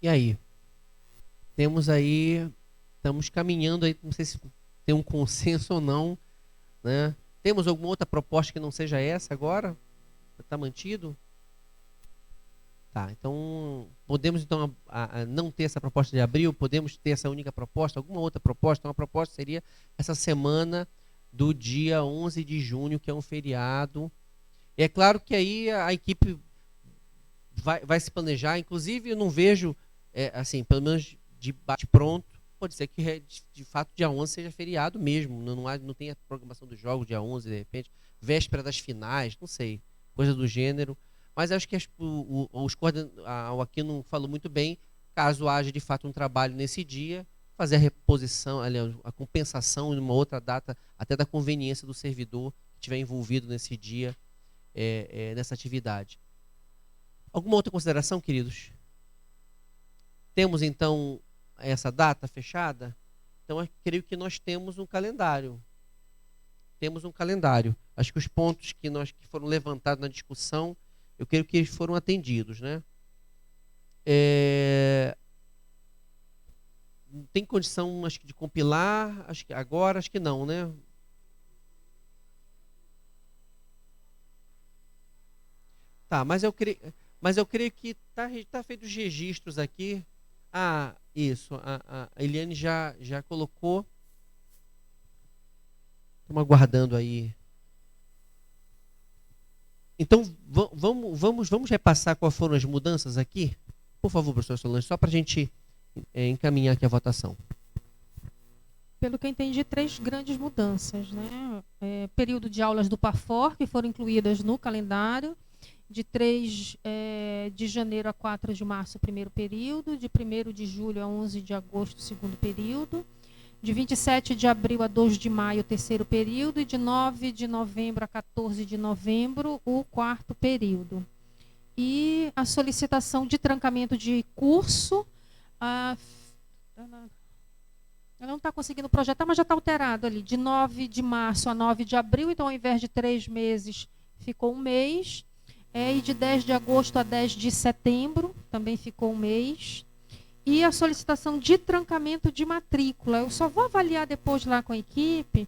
E aí? Temos aí, estamos caminhando aí, não sei se tem um consenso ou não, né? Temos alguma outra proposta que não seja essa agora? Está mantido? Tá, então podemos então não ter essa proposta de abril, podemos ter essa única proposta, alguma outra proposta? Uma proposta seria essa semana do dia 11 de junho, que é um feriado. E é claro que aí a equipe vai se planejar, inclusive eu não vejo, assim, pelo menos de bate-pronto, pode ser que de fato dia 11 seja feriado mesmo, não tem a programação dos jogos dia 11 de repente, véspera das finais, não sei, coisa do gênero. Mas acho que o Aquino falou muito bem, caso haja de fato um trabalho nesse dia, fazer a reposição, aliás, a compensação em uma outra data, até da conveniência do servidor que estiver envolvido nesse dia, nessa atividade. Alguma outra consideração, queridos? Temos então essa data fechada? Então, eu creio que nós temos um calendário. Temos um calendário. Acho que os pontos que foram levantados na discussão, eu creio que eles foram atendidos, né? Tem condição, acho que, de compilar? Acho que agora, acho que não, né? Tá, mas eu creio que tá feito os registros aqui. Ah, isso. A Eliane já colocou. Estamos aguardando aí. Então, vamos repassar quais foram as mudanças aqui? Por favor, professor Solange, só para a gente encaminhar aqui a votação. Pelo que eu entendi, 3 grandes mudanças, né? Período de aulas do PAFOR, que foram incluídas no calendário, de 3 de janeiro a 4 de março, o primeiro período, de 1º de julho a 11 de agosto, o segundo período, de 27 de abril a 2 de maio, o terceiro período, e de 9 de novembro a 14 de novembro, o quarto período. E a solicitação de trancamento de curso, ela não está conseguindo projetar, mas já está alterado ali, de 9 de março a 9 de abril, então ao invés de 3 meses, ficou um mês. E de 10 de agosto a 10 de setembro, também ficou um mês. E a solicitação de trancamento de matrícula. Eu só vou avaliar depois lá com a equipe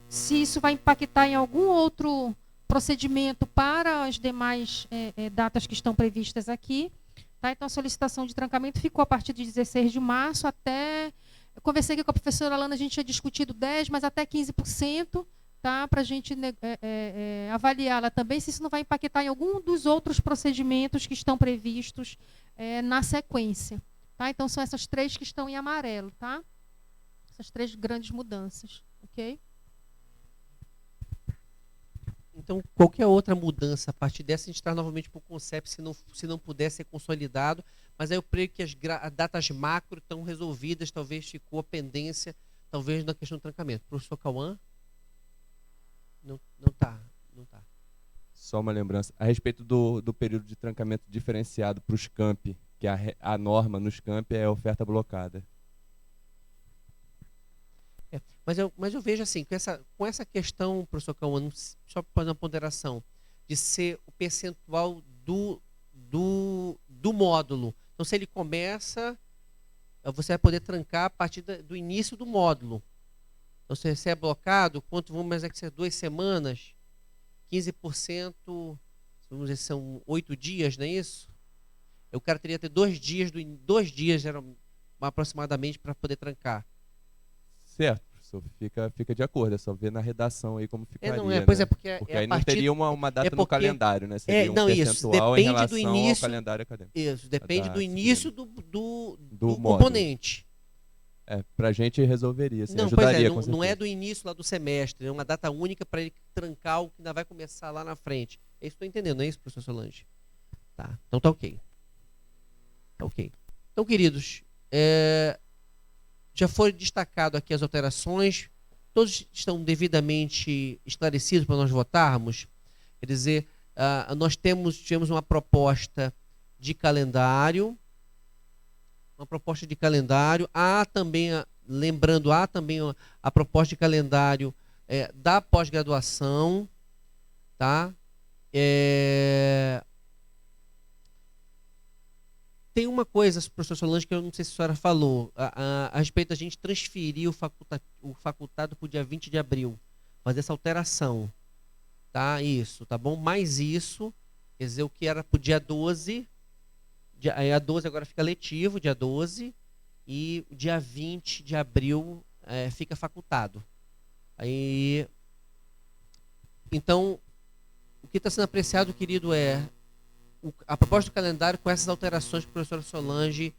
se isso vai impactar em algum outro procedimento para as demais datas que estão previstas aqui. Tá? Então, a solicitação de trancamento ficou a partir de 16 de março até... Eu conversei aqui com a professora Alana, a gente tinha discutido 10%, mas até 15%, tá? Para a gente avaliá-la também, se isso não vai impactar em algum dos outros procedimentos que estão previstos na sequência. Tá? Então, são essas 3 que estão em amarelo. Tá? Essas 3 grandes mudanças. Ok? Então, qualquer outra mudança a partir dessa, a gente traz novamente para o CONCEP, se não puder ser consolidado. Mas aí eu creio que as datas macro estão resolvidas, talvez ficou a pendência, talvez na questão do trancamento. Professor Cauã? Não está. Só uma lembrança. A respeito do período de trancamento diferenciado para os campi, que a norma nos campi é oferta blocada. Mas eu vejo assim, com essa questão, professor Cauã, só para fazer uma ponderação, de ser o percentual do módulo. Então, se ele começa, você vai poder trancar a partir do início do módulo. Então, se é blocado, vamos dizer que ser 2 semanas, 15%, vamos dizer, são 8 dias, não é isso? O cara teria que ter 2 dias, 2 dias aproximadamente para poder trancar. Certo, professor, fica de acordo, é só ver na redação aí como ficaria. Pois é, porque aí não teria uma data no calendário, né? Seria não, um percentual isso, em relação ao calendário acadêmico. Isso, depende do início do módulo. componente. Pra gente resolveria, assim, não, ajudaria, pois não é do início lá do semestre, é uma data única para ele trancar o que ainda vai começar lá na frente. É isso que eu estou entendendo, não é isso, professor Solange? Tá, então tá ok. Tá ok. Então, queridos, já foi destacado aqui as alterações, todos estão devidamente esclarecidos para nós votarmos. Quer dizer, nós tivemos uma proposta de calendário, há também, lembrando, há também a proposta de calendário da pós-graduação, tá? Tem uma coisa, professor Solange, que eu não sei se a senhora falou, a respeito da gente transferir o facultado para o dia 20 de abril, fazer essa alteração, tá? Isso, tá bom? Mais isso, quer dizer, o que era para o dia 12, a 12 agora fica letivo, dia 12, e o dia 20 de abril fica facultado. Aí, então, o que está sendo apreciado, querido, é a proposta do calendário com essas alterações que a professora Solange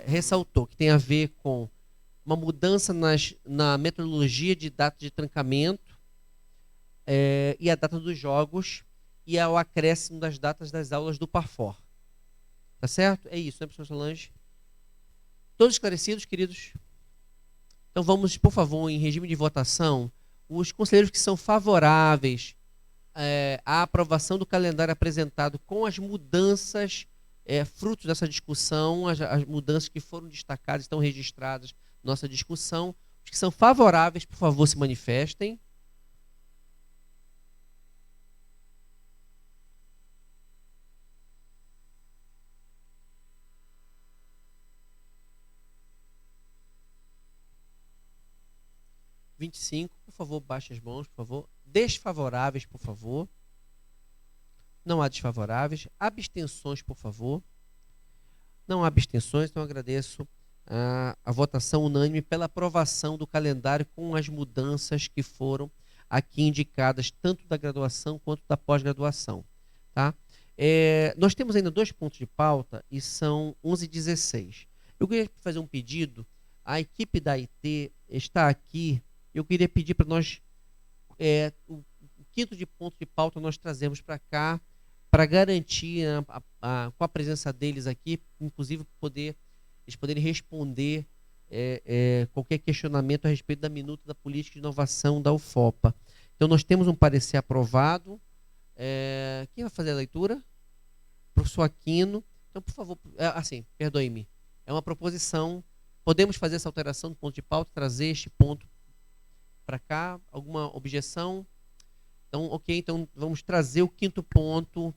ressaltou, que tem a ver com uma mudança na metodologia de data de trancamento e a data dos jogos e ao acréscimo das datas das aulas do Parfor. Tá certo? É isso, né, professora Solange? Todos esclarecidos, queridos? Então vamos, por favor, em regime de votação, os conselheiros que são favoráveis à aprovação do calendário apresentado com as mudanças frutos dessa discussão, as mudanças que foram destacadas, estão registradas na nossa discussão. Os que são favoráveis, por favor, se manifestem. Por favor, baixe as mãos, por favor. Desfavoráveis, por favor. Não há desfavoráveis. Abstenções, por favor. Não há abstenções, então eu agradeço a votação unânime pela aprovação do calendário com as mudanças que foram aqui indicadas, tanto da graduação quanto da pós-graduação. Tá? Nós temos ainda 2 pontos de pauta e são 11h16. Eu queria fazer um pedido. A equipe da IT está aqui. Eu queria pedir para nós, o 5º ponto de pauta nós trazemos para cá, para garantir, com a presença deles aqui, inclusive eles poderem responder qualquer questionamento a respeito da minuta da política de inovação da UFOPA. Então, nós temos um parecer aprovado. Quem vai fazer a leitura? Professor Aquino. Então, por favor, perdoe-me. É uma proposição. Podemos fazer essa alteração do ponto de pauta, trazer este ponto para cá? Alguma objeção? Então, ok. Então, vamos trazer o 5º ponto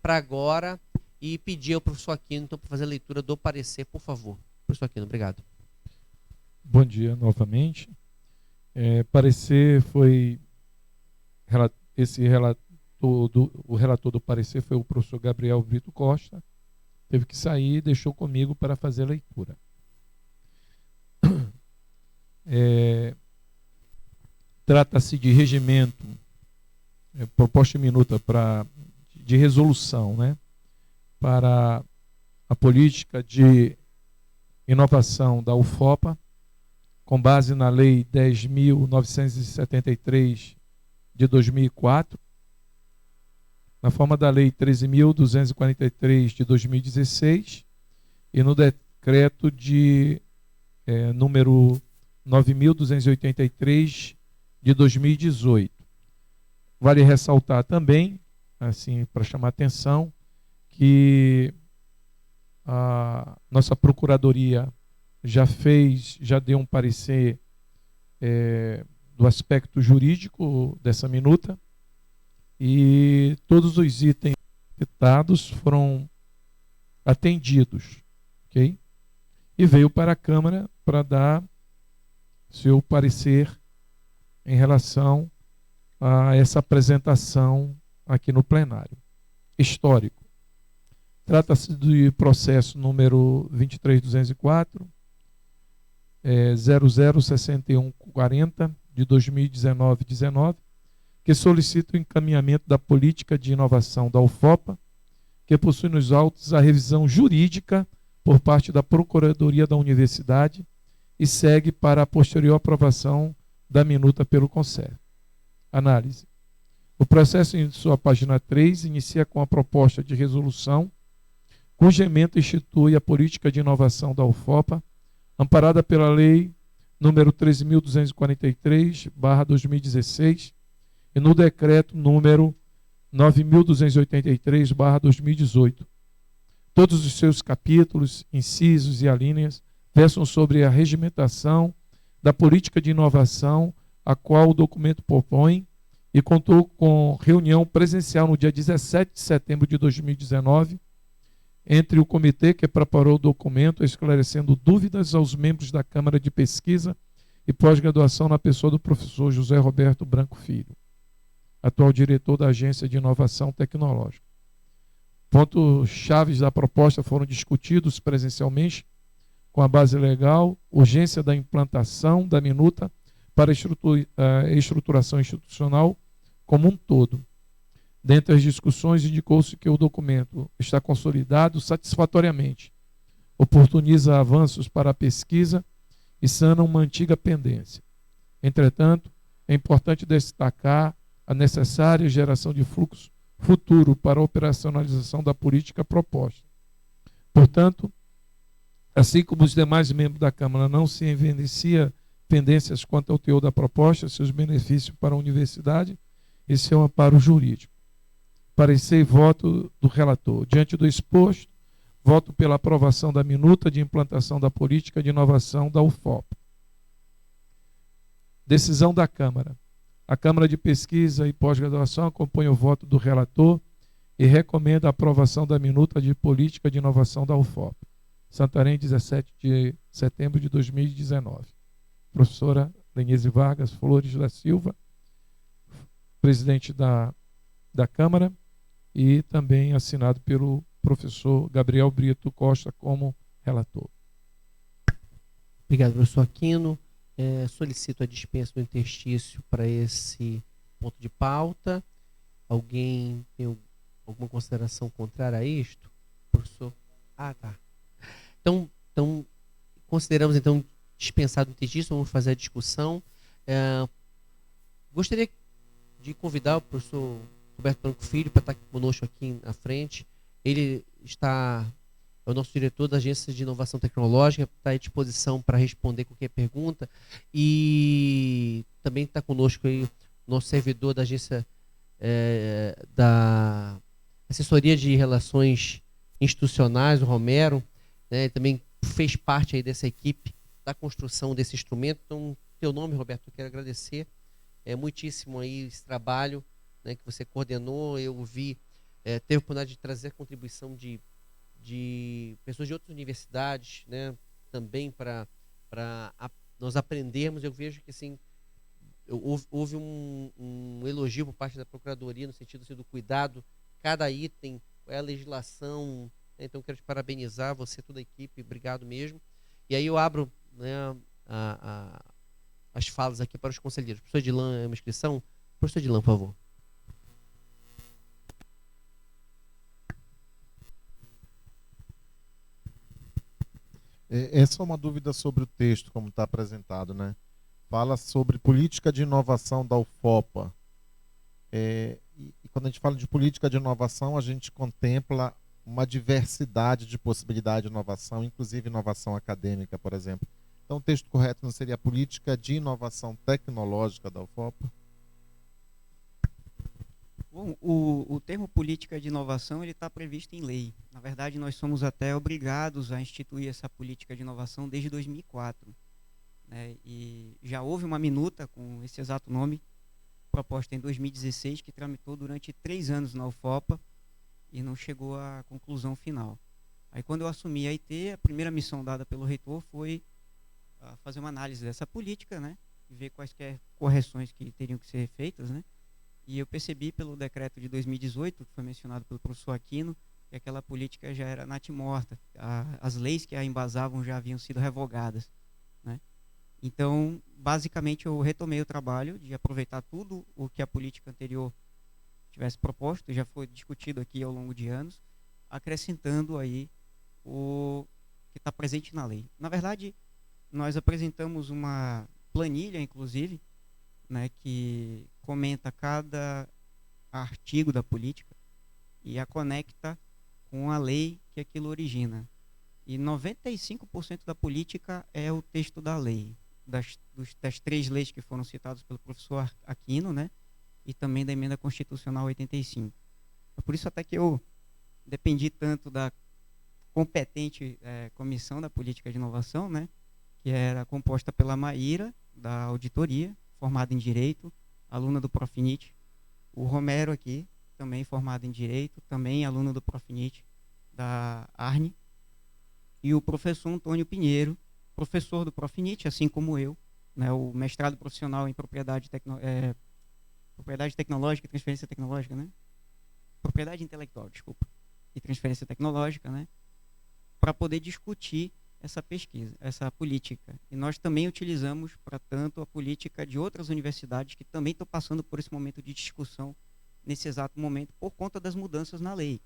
para agora e pedir ao professor Aquino então, para fazer a leitura do parecer, por favor. Professor Aquino, obrigado. Bom dia novamente. Parecer foi... O relator do parecer foi o professor Gabriel Brito Costa. Teve que sair e deixou comigo para fazer a leitura. Trata-se de regimento, proposta de minuta de resolução, né, para a política de inovação da UFOPA, com base na Lei 10.973 de 2004, na forma da Lei 13.243 de 2016 e no decreto de número 9.283 de 2018. Vale ressaltar também, assim, para chamar a atenção, que a nossa Procuradoria já deu um parecer do aspecto jurídico dessa minuta e todos os itens citados foram atendidos, ok? E veio para a Câmara para dar seu parecer em relação a essa apresentação aqui no plenário. Histórico. Trata-se do processo número 23204, 006140 de 2019, que solicita o encaminhamento da política de inovação da UFOPA, que possui nos autos a revisão jurídica por parte da Procuradoria da Universidade e segue para a posterior aprovação da minuta pelo Conselho. Análise. O processo, em sua página 3, inicia com a proposta de resolução, cuja ementa institui a política de inovação da UFOPA, amparada pela Lei número 13.243/2016 e no decreto número 9.283/2018. Todos os seus capítulos, incisos e alíneas versam sobre a regimentação da política de inovação a qual o documento propõe e contou com reunião presencial no dia 17 de setembro de 2019 entre o comitê que preparou o documento, esclarecendo dúvidas aos membros da Câmara de Pesquisa e Pós-Graduação na pessoa do professor José Roberto Branco Filho, atual diretor da Agência de Inovação Tecnológica. Pontos chaves da proposta foram discutidos presencialmente com a base legal, urgência da implantação da minuta para a estruturação institucional como um todo. Dentre as discussões, indicou-se que o documento está consolidado satisfatoriamente, oportuniza avanços para a pesquisa e sana uma antiga pendência. Entretanto, é importante destacar a necessária geração de fluxo futuro para a operacionalização da política proposta. Portanto, assim como os demais membros da Câmara, não se evidencia pendências quanto ao teor da proposta, seus benefícios para a universidade e seu amparo jurídico. Parecer e voto do relator. Diante do exposto, voto pela aprovação da minuta de implantação da política de inovação da UFOP. Decisão da Câmara. A Câmara de Pesquisa e Pós-Graduação acompanha o voto do relator e recomenda a aprovação da minuta de política de inovação da UFOP. Santarém, 17 de setembro de 2019. Professora Lenise Vargas Flores da Silva, presidente da Câmara, e também assinado pelo professor Gabriel Brito Costa como relator. Obrigado, professor Aquino. Solicito a dispensa do interstício para esse ponto de pauta. Alguém tem alguma consideração contrária a isto? Professor? Ah, tá. Então consideramos então dispensado o interstício, vamos fazer a discussão. Gostaria de convidar o professor Roberto Branco Filho para estar conosco aqui na frente. Ele é o nosso diretor da Agência de Inovação Tecnológica, está à disposição para responder qualquer pergunta. E também está conosco aí o nosso servidor da Agência da Assessoria de Relações Institucionais, o Romero, né, também fez parte aí dessa equipe da construção desse instrumento. Então, teu nome, Roberto, eu quero agradecer muitíssimo aí esse trabalho, né, que você coordenou. Eu teve a oportunidade de trazer a contribuição de pessoas de outras universidades, né, também para nós aprendermos. Eu vejo que assim, houve um elogio por parte da Procuradoria no sentido assim, do cuidado, cada item, qual é a legislação, né? Então quero te parabenizar, você e toda a equipe, obrigado mesmo. E aí eu abro, né, as falas aqui para os conselheiros. Professor Dilan, é uma inscrição? Professor Dilan, por favor. Essa é uma dúvida sobre o texto, como está apresentado, né? Fala sobre política de inovação da UFOPA. E quando a gente fala de política de inovação, a gente contempla uma diversidade de possibilidade de inovação, inclusive inovação acadêmica, por exemplo. Então, o texto correto não seria política de inovação tecnológica da UFOPA? Bom, o termo política de inovação ele está previsto em lei. Na verdade, nós somos até obrigados a instituir essa política de inovação desde 2004. Né? E já houve uma minuta com esse exato nome, proposta em 2016, que tramitou durante 3 anos na UFOPA e não chegou à conclusão final. Aí, quando eu assumi a IT, a primeira missão dada pelo reitor foi fazer uma análise dessa política, né? E ver quaisquer correções que teriam que ser feitas, né? E eu percebi pelo decreto de 2018, que foi mencionado pelo professor Aquino, que aquela política já era natimorta. As leis que a embasavam já haviam sido revogadas, né? Então, basicamente, eu retomei o trabalho de aproveitar tudo o que a política anterior tivesse proposto, já foi discutido aqui ao longo de anos, acrescentando aí o que está presente na lei. Na verdade, nós apresentamos uma planilha, inclusive, né, que comenta cada artigo da política e a conecta com a lei que aquilo origina. E 95% da política é o texto da lei, das 3 leis que foram citadas pelo professor Aquino, né, e também da emenda constitucional 85. É por isso até que eu dependi tanto da competente comissão da política de inovação, né, que era composta pela Maíra, da auditoria, formada em Direito, aluna do Profinit, o Romero aqui, também formado em Direito, também aluno do Profinit, da Arne, e o professor Antônio Pinheiro, professor do Profinit, assim como eu, né, o mestrado profissional em propriedade tecnológica e transferência tecnológica, né? Propriedade intelectual, desculpa, e transferência tecnológica, né? Para poder discutir essa pesquisa, essa política. E nós também utilizamos, para tanto, a política de outras universidades que também estão passando por esse momento de discussão, nesse exato momento, por conta das mudanças na lei.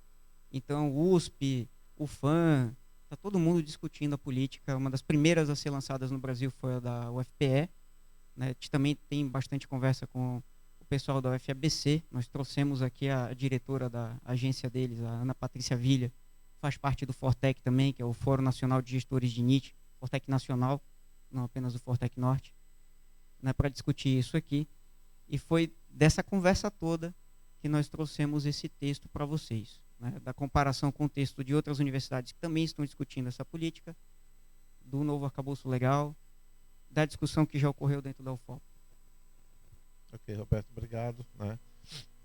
Então, USP, UFAM, está todo mundo discutindo a política. Uma das primeiras a ser lançadas no Brasil foi a da UFPE. Né? A gente também tem bastante conversa com o pessoal da UFABC. Nós trouxemos aqui a diretora da agência deles, a Ana Patrícia Vilha, faz parte do Fortec também, que é o Fórum Nacional de Gestores de NIT, Fortec Nacional, não apenas o Fortec Norte, né, para discutir isso aqui. E foi dessa conversa toda que nós trouxemos esse texto para vocês, né, da comparação com o texto de outras universidades que também estão discutindo essa política, do novo arcabouço legal, da discussão que já ocorreu dentro da UFOP. Ok, Roberto, obrigado. Né?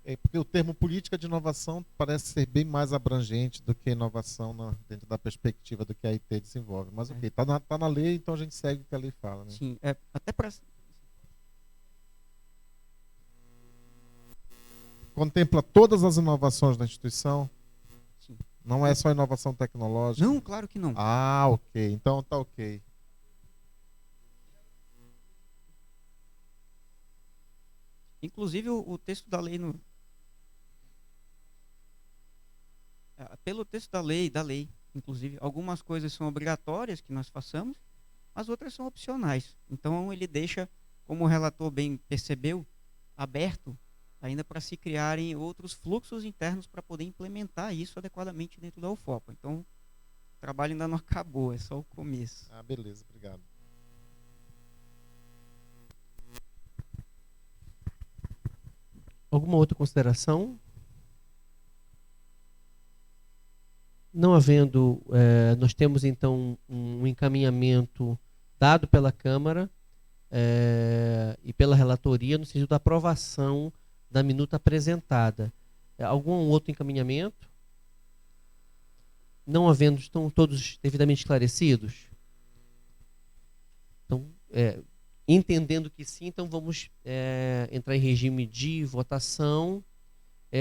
É porque o termo política de inovação parece ser bem mais abrangente do que inovação dentro da perspectiva do que a IT desenvolve. Mas ok, tá na lei, então a gente segue o que a lei fala. Né? Sim, até para... Contempla todas as inovações da instituição? Sim. Não é só inovação tecnológica? Não, claro que não. Ah, ok. Então tá ok. Inclusive o texto da lei pelo texto da lei, inclusive, algumas coisas são obrigatórias que nós façamos, as outras são opcionais. Então ele deixa, como o relator bem percebeu, aberto ainda para se criarem outros fluxos internos para poder implementar isso adequadamente dentro da UFOPA. Então, o trabalho ainda não acabou, é só o começo. Ah, beleza, obrigado. Alguma outra consideração? Não havendo, nós temos então um encaminhamento dado pela Câmara e pela relatoria no sentido da aprovação da minuta apresentada. Algum outro encaminhamento? Não havendo, estão todos devidamente esclarecidos? Então, entendendo que sim, então vamos entrar em regime de votação.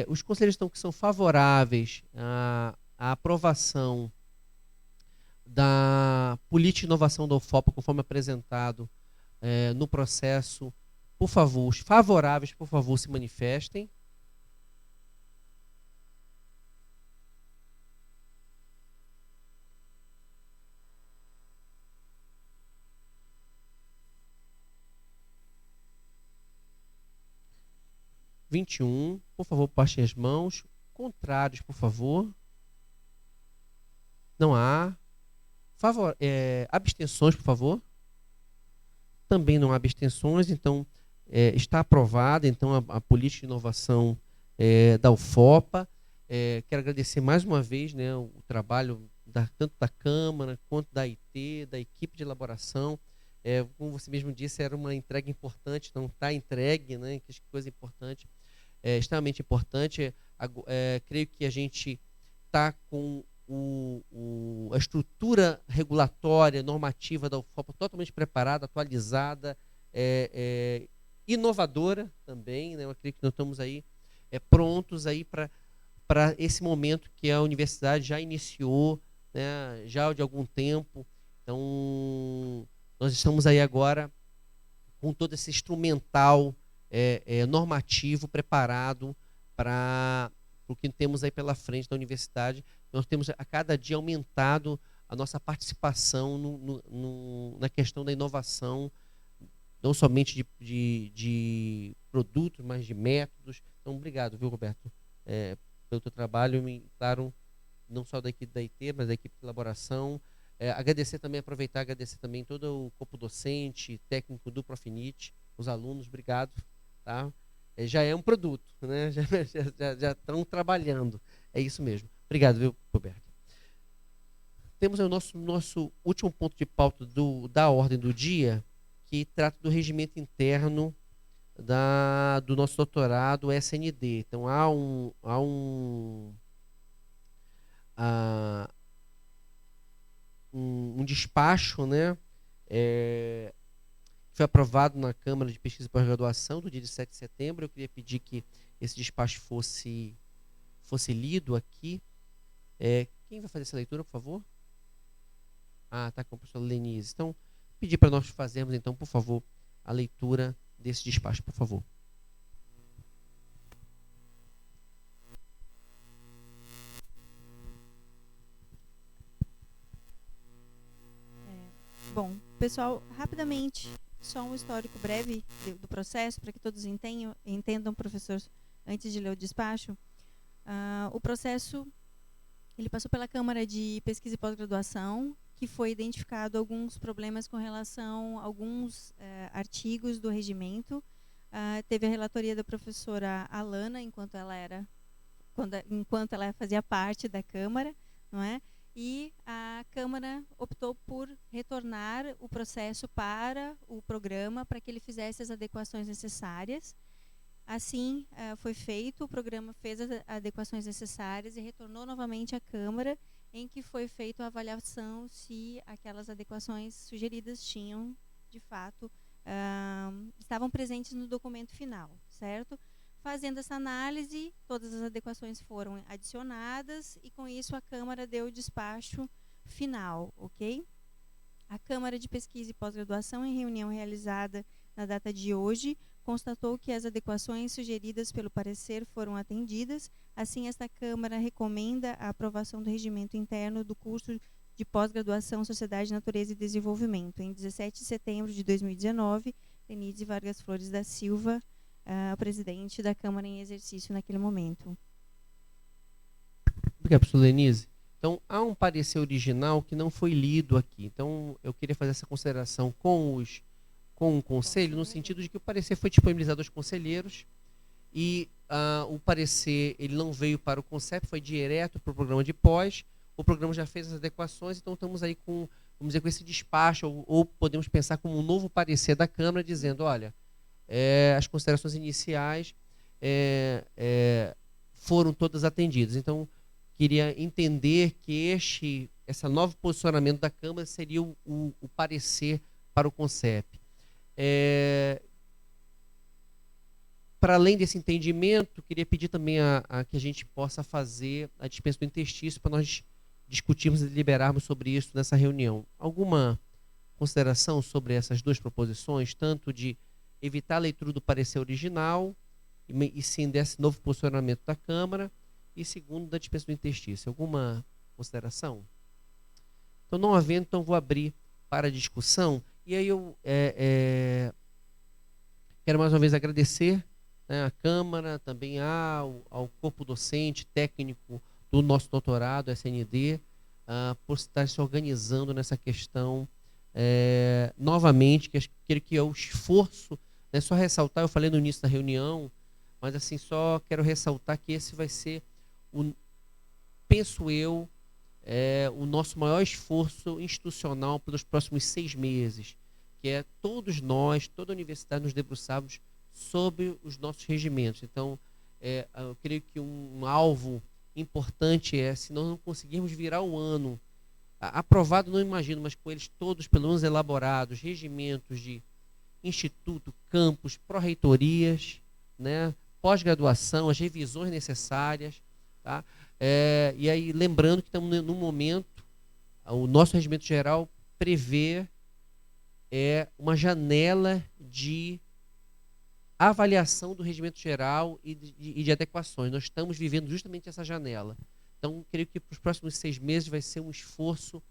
Os conselheiros que são favoráveis à aprovação da política de inovação da UFOPA, conforme apresentado no processo, por favor, os favoráveis, por favor, se manifestem. Por favor, baixem as mãos. Contrários, por favor. Não há. Abstenções, por favor. Também não há abstenções, então está aprovada então, a política de inovação da UFOPA. Quero agradecer mais uma vez, né, o trabalho tanto da Câmara quanto da IT, da equipe de elaboração. Como você mesmo disse, era uma entrega importante, então está entregue, né, que coisa importante, extremamente importante. Creio que a gente está com a estrutura regulatória, normativa da UFOPA totalmente preparada, atualizada, inovadora também, né? Eu acredito que nós estamos aí prontos aí para esse momento que a universidade já iniciou, né, já de algum tempo. Então, nós estamos aí agora com todo esse instrumental normativo preparado para o que temos aí pela frente da universidade. Nós temos a cada dia aumentado a nossa participação na questão da inovação, não somente de produtos, mas de métodos. Então, obrigado, viu, Roberto, pelo teu trabalho, claro, não só da equipe da IT, mas da equipe de elaboração. Agradecer também todo o corpo docente, técnico do Profinit, os alunos, obrigado. Tá? Já é um produto, né? Já estão trabalhando. É isso mesmo. Obrigado, viu, Roberto? Temos o nosso último ponto de pauta da ordem do dia, que trata do regimento interno do nosso doutorado SND. Então, há um despacho, né, foi aprovado na Câmara de Pesquisa e Pós-Graduação do dia 7 de setembro. Eu queria pedir que esse despacho fosse lido aqui. Quem vai fazer essa leitura, por favor? Está com a professora Lenise. Então, pedir para nós fazermos, então, por favor, a leitura desse despacho, por favor. Bom, pessoal, rapidamente, só um histórico breve do processo, para que todos entendam, professor, antes de ler o despacho. O processo, ele passou pela Câmara de Pesquisa e Pós-Graduação, que foi identificado alguns problemas com relação a alguns artigos do regimento. Teve a relatoria da professora Alana, enquanto ela fazia parte da Câmara, não é? E a Câmara optou por retornar o processo para o programa, para que ele fizesse as adequações necessárias. Assim, foi feito, o programa fez as adequações necessárias e retornou novamente à Câmara, em que foi feita a avaliação se aquelas adequações sugeridas tinham, de fato, estavam presentes no documento final, certo? Fazendo essa análise, todas as adequações foram adicionadas e, com isso, a Câmara deu o despacho final, ok? A Câmara de Pesquisa e Pós-Graduação, em reunião realizada na data de hoje, constatou que as adequações sugeridas pelo parecer foram atendidas. Assim, esta Câmara recomenda a aprovação do regimento interno do curso de pós-graduação Sociedade, Natureza e Desenvolvimento. Em 17 de setembro de 2019, Lenise Vargas Flores da Silva, presidente da Câmara em exercício naquele momento. Obrigado, professor Lenise. Então, há um parecer original que não foi lido aqui. Então, eu queria fazer essa consideração com o conselho, no sentido de que o parecer foi disponibilizado aos conselheiros e o parecer ele não veio para o CONCEP, foi direto para o programa de pós. O programa já fez as adequações, então estamos aí com, vamos dizer, com esse despacho, ou podemos pensar como um novo parecer da Câmara, dizendo, olha, as considerações iniciais foram todas atendidas. Então, queria entender que esse novo posicionamento da Câmara seria o parecer para o CONCEP. Para além desse entendimento, queria pedir também que a gente possa fazer a dispensa do interstício para nós discutirmos e deliberarmos sobre isso nessa reunião. Alguma consideração sobre essas duas proposições, tanto de evitar a leitura do parecer original e sim desse novo posicionamento da Câmara, e segundo, da dispensa do interstício? Alguma consideração? Então, não havendo, então vou abrir para a discussão. E aí eu quero mais uma vez agradecer, né, à Câmara, também ao corpo docente, técnico do nosso doutorado, SND, por estar se organizando nessa questão novamente, que é o esforço, né, só ressaltar, eu falei no início da reunião, mas assim, só quero ressaltar que esse vai ser, penso eu, o nosso maior esforço institucional pelos próximos 6 meses, que é todos nós, toda a universidade, nos debruçarmos sobre os nossos regimentos. Então, eu creio que um alvo importante se nós não conseguirmos virar o ano, aprovado não imagino, mas com eles todos pelo menos elaborados, regimentos de instituto, campus, pró-reitorias, né, pós-graduação, as revisões necessárias, tá? E aí, lembrando que estamos num momento, o nosso regimento geral prevê uma janela de avaliação do regimento geral e de adequações. Nós estamos vivendo justamente essa janela. Então, creio que para os próximos 6 meses vai ser um esforço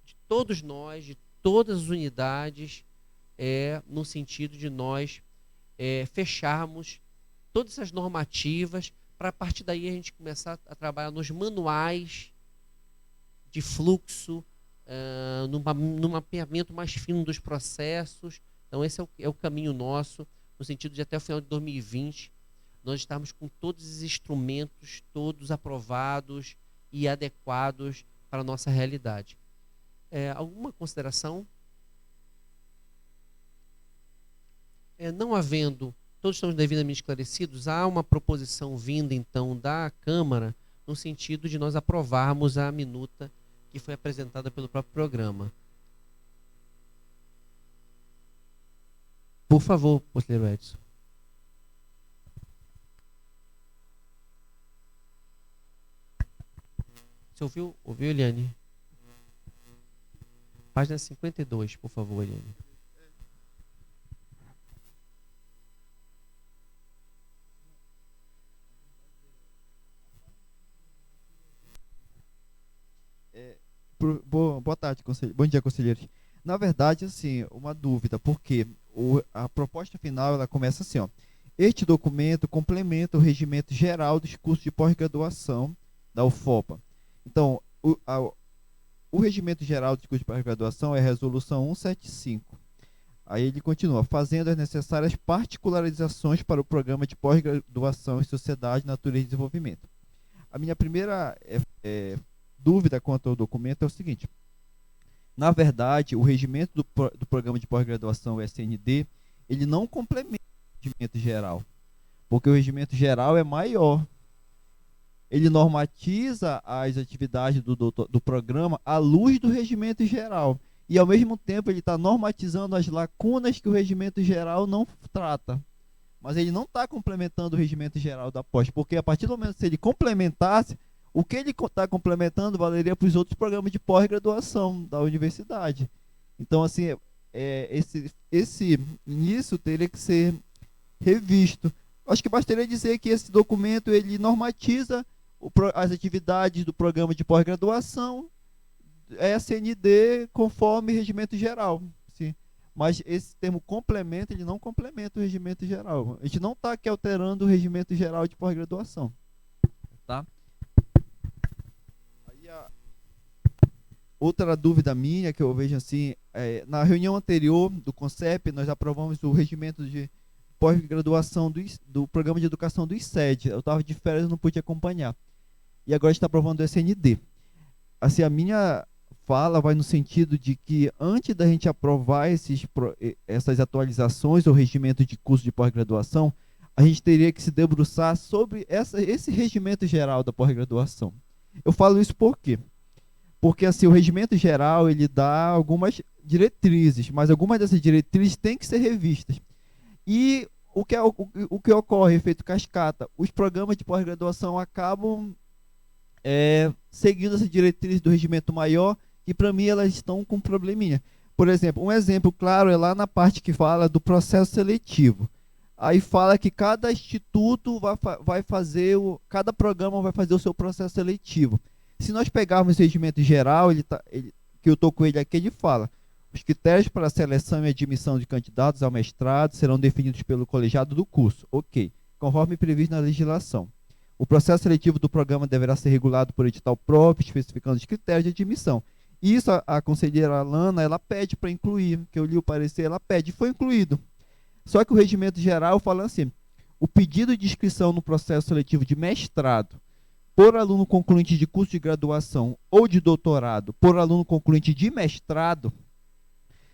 de todos nós, de todas as unidades, no sentido de nós fecharmos todas essas normativas, para a partir daí a gente começar a trabalhar nos manuais de fluxo, num mapeamento mais fino dos processos. Então, esse é o caminho nosso, no sentido de até o final de 2020, nós estarmos com todos os instrumentos, todos aprovados e adequados para a nossa realidade. Alguma consideração? Não havendo, todos estamos devidamente esclarecidos, há uma proposição vinda, então, da Câmara no sentido de nós aprovarmos a minuta que foi apresentada pelo próprio programa. Por favor, conselheiro Edson. Você ouviu, Eliane? Página 52, por favor, Eliane. Boa tarde, bom dia, conselheiros. Na verdade, assim, uma dúvida, porque a proposta final ela começa assim, ó. Este documento complementa o regimento geral dos cursos de pós-graduação da UFOPA. Então, o regimento geral dos cursos de pós-graduação é a resolução 175. Aí ele continua, fazendo as necessárias particularizações para o programa de pós-graduação em Sociedade, Natureza e Desenvolvimento. A minha primeira dúvida quanto ao documento é o seguinte: na verdade, o regimento do programa de pós-graduação SND, ele não complementa o regimento geral, porque o regimento geral é maior. Ele normatiza as atividades do programa à luz do regimento geral, e ao mesmo tempo ele está normatizando as lacunas que o regimento geral não trata. Mas ele não está complementando o regimento geral da pós, porque a partir do momento que ele complementasse, o que ele está complementando valeria para os outros programas de pós-graduação da universidade. Então, assim, esse início teria que ser revisto. Acho que bastaria dizer que esse documento ele normatiza as atividades do programa de pós-graduação SND conforme regimento geral. Sim. Mas esse termo complemento, ele não complementa o regimento geral. A gente não está aqui alterando o regimento geral de pós-graduação. Tá? Outra dúvida minha que eu vejo assim, na reunião anterior do CONCEP, nós aprovamos o regimento de pós-graduação do programa de educação do ICED. Eu estava de férias e não pude acompanhar. E agora a gente está aprovando o SND. Assim, a minha fala vai no sentido de que antes da gente aprovar essas atualizações ao regimento de curso de pós-graduação, a gente teria que se debruçar sobre esse regimento geral da pós-graduação. Eu falo isso por quê? Porque assim, o regimento geral ele dá algumas diretrizes, mas algumas dessas diretrizes têm que ser revistas. E o que ocorre, efeito cascata, os programas de pós-graduação acabam seguindo essa diretriz do regimento maior, e para mim elas estão com um probleminha. Por exemplo, um exemplo claro é lá na parte que fala do processo seletivo. Aí fala que cada instituto vai fazer, cada programa vai fazer o seu processo seletivo. Se nós pegarmos o regimento geral, que eu estou com ele aqui, ele fala: os critérios para a seleção e admissão de candidatos ao mestrado serão definidos pelo colegiado do curso. Ok, conforme previsto na legislação. O processo seletivo do programa deverá ser regulado por edital próprio, especificando os critérios de admissão. Isso a conselheira Alana, ela pede para incluir, que eu li o parecer, ela pede, foi incluído. Só que o regimento geral fala assim: o pedido de inscrição no processo seletivo de mestrado por aluno concluinte de curso de graduação ou de doutorado por aluno concluinte de mestrado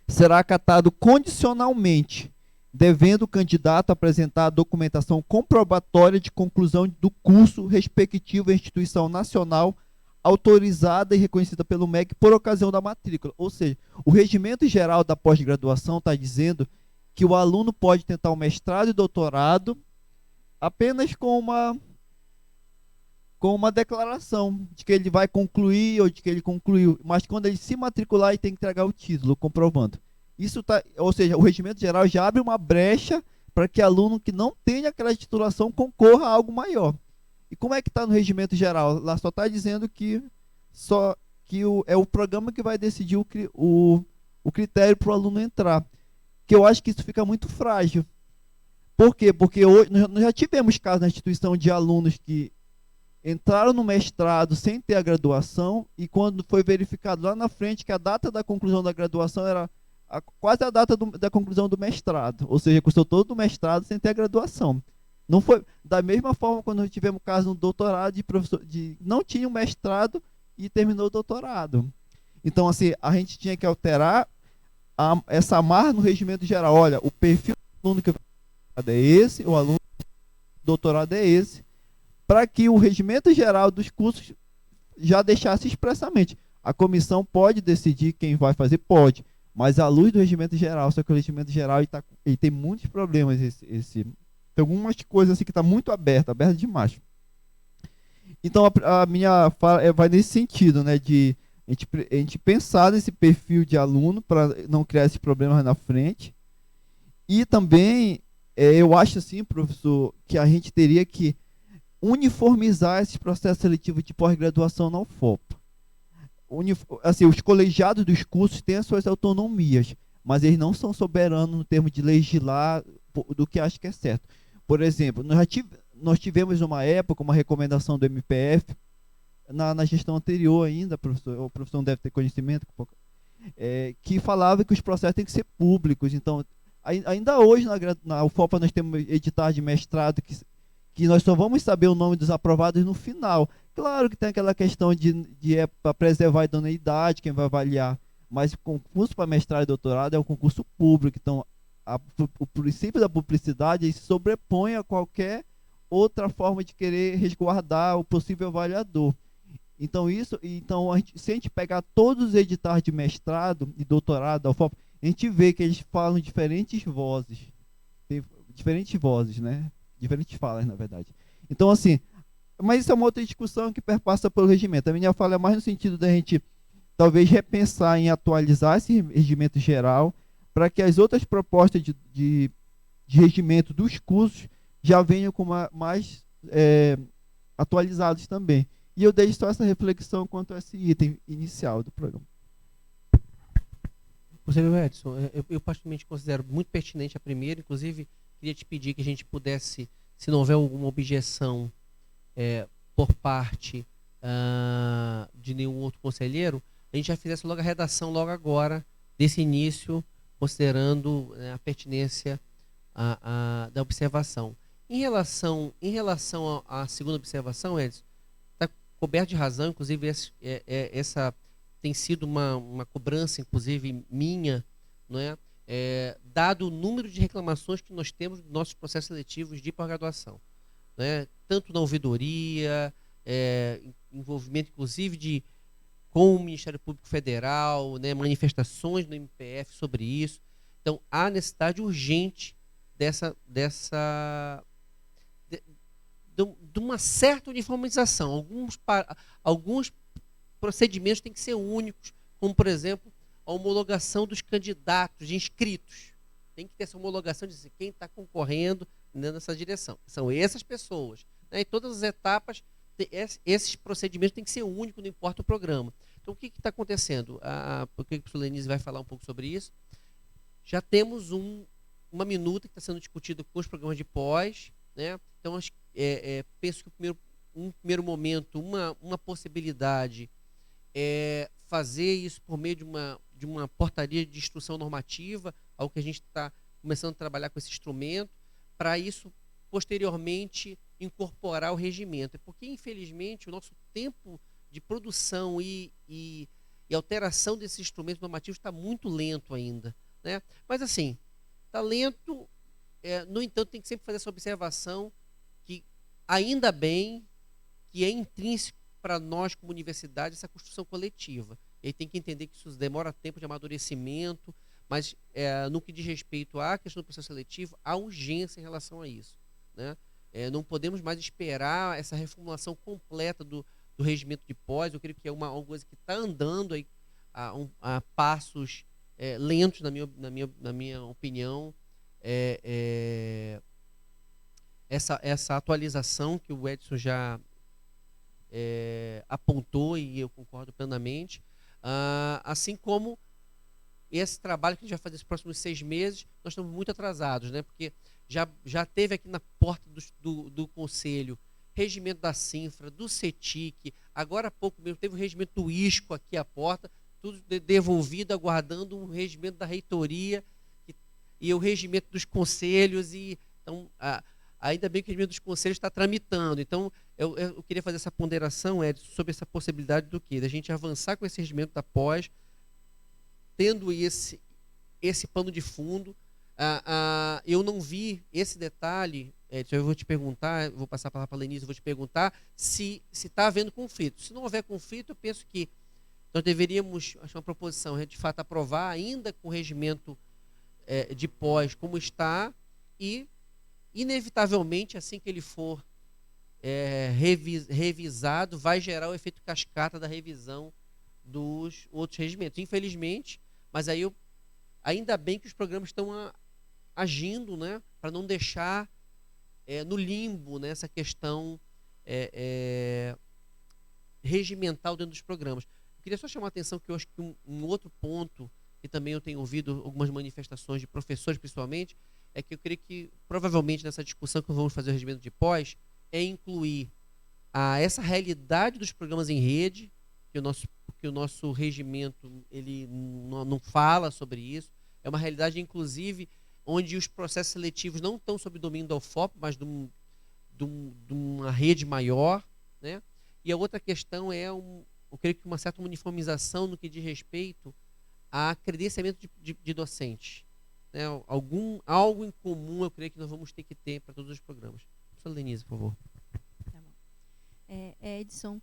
será acatado condicionalmente, devendo o candidato apresentar a documentação comprobatória de conclusão do curso respectivo à instituição nacional autorizada e reconhecida pelo MEC por ocasião da matrícula. Ou seja, o regimento geral da pós-graduação está dizendo que o aluno pode tentar o mestrado e doutorado apenas com uma declaração de que ele vai concluir ou de que ele concluiu, mas quando ele se matricular, ele tem que entregar o título comprovando. Ou seja, o regimento geral já abre uma brecha para que aluno que não tenha aquela titulação concorra a algo maior. E como é que está no regimento geral? Lá só está dizendo que é o programa que vai decidir o critério para o aluno entrar. Que eu acho que isso fica muito frágil. Por quê? Porque hoje nós já tivemos casos na instituição de alunos que entraram no mestrado sem ter a graduação, e quando foi verificado lá na frente que a data da conclusão da graduação era quase a data da conclusão do mestrado, ou seja, custou todo o mestrado sem ter a graduação. Não foi da mesma forma quando tivemos caso no doutorado de professor não tinha um mestrado e terminou o doutorado. Então, assim, a gente tinha que alterar essa amarra no regimento geral. Olha, o perfil do aluno que é esse, o aluno do doutorado é esse, para que o regimento geral dos cursos já deixasse expressamente. A comissão pode decidir quem vai fazer? Pode, mas à luz do regimento geral, só que o regimento geral ele tem muitos problemas, tem algumas coisas assim que está muito aberta demais. Então a minha fala vai nesse sentido, né, de a gente pensar nesse perfil de aluno para não criar esses problemas na frente. E também eu acho assim, professor, que a gente teria que uniformizar esses processos seletivos de pós-graduação na UFOPA. Assim, os colegiados dos cursos têm as suas autonomias, mas eles não são soberanos no termo de legislar do que acho que é certo. Por exemplo, nós tivemos uma época uma recomendação do MPF na gestão anterior ainda, professor, o professor não deve ter conhecimento, que falava que os processos têm que ser públicos. Então, ainda hoje na UFOPA nós temos editais de mestrado que nós só vamos saber o nome dos aprovados no final. Claro que tem aquela questão de para preservar a idoneidade, quem vai avaliar, mas o concurso para mestrado e doutorado é um concurso público, então o princípio da publicidade se sobrepõe a qualquer outra forma de querer resguardar o possível avaliador. Então, se a gente pegar todos os editais de mestrado e doutorado da UFOPA, a gente vê que eles falam diferentes vozes. Tem diferentes vozes, né? Diferentes falas, na verdade. Então, assim, mas isso é uma outra discussão que perpassa pelo regimento. A minha fala é mais no sentido da gente, talvez, repensar em atualizar esse regimento geral para que as outras propostas de regimento dos cursos já venham com mais atualizados também. E eu deixo só essa reflexão quanto a esse item inicial do programa. Conselheiro Edson, eu particularmente considero muito pertinente a primeira, inclusive queria te pedir que a gente pudesse, se não houver alguma objeção por parte de nenhum outro conselheiro, a gente já fizesse logo a redação logo agora, desse início, considerando a pertinência da observação. Em relação à segunda observação, Edson, está coberto de razão, inclusive essa tem sido uma cobrança, inclusive minha, não é? Dado o número de reclamações que nós temos dos nossos processos seletivos de pós-graduação, né? Tanto na ouvidoria, envolvimento inclusive com o Ministério Público Federal, né? Manifestações no MPF sobre isso. Então, há necessidade urgente de uma certa uniformização. Alguns procedimentos têm que ser únicos, como, por exemplo, a homologação dos candidatos inscritos. Tem que ter essa homologação de quem está concorrendo nessa direção. São essas pessoas, né? Em todas as etapas, esses procedimentos têm que ser únicos, não importa o programa. Então, o que está acontecendo? Porque o professor Lenise vai falar um pouco sobre isso. Já temos uma minuta que está sendo discutida com os programas de pós, né? Então, penso que um primeiro momento, uma possibilidade é fazer isso por meio de uma portaria de instrução normativa, algo que a gente está começando a trabalhar com esse instrumento, para isso, posteriormente, incorporar o regimento. Porque, infelizmente, o nosso tempo de produção e alteração desses instrumentos normativos está muito lento ainda, né? Mas, assim, está lento, no entanto, tem que sempre fazer essa observação que, ainda bem, que é intrínseco para nós, como universidade, essa construção coletiva. E aí tem que entender que isso demora tempo de amadurecimento, mas no que diz respeito à questão do processo seletivo, há urgência em relação a isso, né? Não podemos mais esperar essa reformulação completa do regimento de pós. Eu creio que é uma coisa que está andando aí a passos lentos, na minha opinião. Essa atualização que o Edson já apontou, e eu concordo plenamente, assim como esse trabalho que a gente vai fazer nos próximos 6 meses, nós estamos muito atrasados, né? Porque já teve aqui na porta do Conselho regimento da Sinfra, do CETIC, agora há pouco mesmo teve o regimento do ISCO aqui à porta, tudo devolvido, aguardando um regimento da reitoria e o regimento dos conselhos. Então, ainda bem que o regimento dos conselhos está tramitando. Então, eu queria fazer essa ponderação, Edson, sobre essa possibilidade do quê? Da gente avançar com esse regimento da pós, tendo esse pano de fundo. Eu não vi esse detalhe, Edson, eu vou te perguntar, vou passar a palavra para a Lenise, eu vou te perguntar se está havendo conflito. Se não houver conflito, eu penso que nós deveríamos, acho uma proposição, de fato aprovar ainda com o regimento de pós como está e, inevitavelmente, assim que ele for revisado, vai gerar o efeito cascata da revisão dos outros regimentos. Infelizmente, mas aí ainda bem que os programas estão agindo, né, para não deixar no limbo, né, essa questão regimental dentro dos programas. Eu queria só chamar a atenção que eu acho que um outro ponto, que também eu tenho ouvido algumas manifestações de professores principalmente, é que eu creio que provavelmente nessa discussão que vamos fazer o regimento de pós, é incluir essa realidade dos programas em rede, que o nosso regimento ele não fala sobre isso. É uma realidade, inclusive, onde os processos seletivos não estão sob o domínio da UFOP, mas de uma rede maior, né? E a outra questão eu creio que uma certa uniformização no que diz respeito a credenciamento de docentes. Né? Algo em comum, eu creio que nós vamos ter que ter para todos os programas. Professora Lenise, por favor. Tá bom. Edson,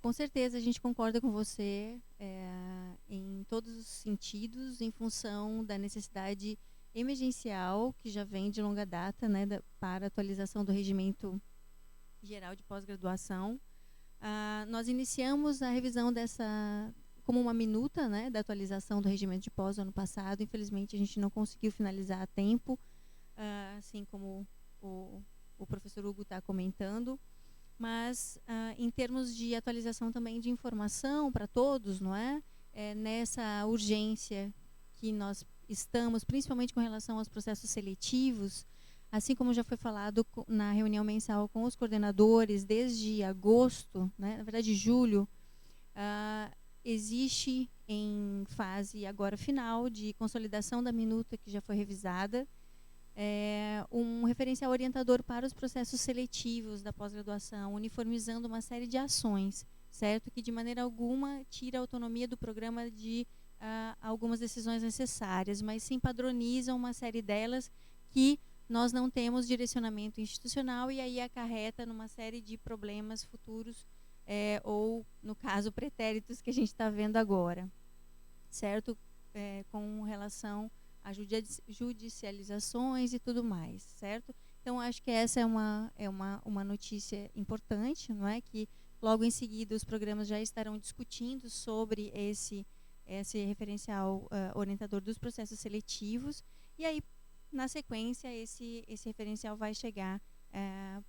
com certeza a gente concorda com você em todos os sentidos, em função da necessidade emergencial que já vem de longa data, né, para a atualização do regimento geral de pós-graduação. Nós iniciamos a revisão como uma minuta, né, da atualização do regimento de pós ano passado. Infelizmente, a gente não conseguiu finalizar a tempo, assim como o professor Hugo está comentando. Mas, em termos de atualização também de informação para todos, não é? Nessa urgência que nós estamos, principalmente com relação aos processos seletivos, assim como já foi falado na reunião mensal com os coordenadores desde agosto, né, na verdade julho, existe em fase agora final de consolidação da minuta que já foi revisada, um referencial orientador para os processos seletivos da pós-graduação, uniformizando uma série de ações, certo? Que de maneira alguma tira a autonomia do programa de algumas decisões necessárias, mas sim padronizam uma série delas que nós não temos direcionamento institucional e aí acarreta numa série de problemas futuros ou, no caso, pretéritos que a gente está vendo agora, certo? Com relação a judicializações e tudo mais, certo? Então, acho que essa é uma notícia importante, não é? Que logo em seguida os programas já estarão discutindo sobre esse referencial orientador dos processos seletivos e aí, na sequência, esse referencial vai chegar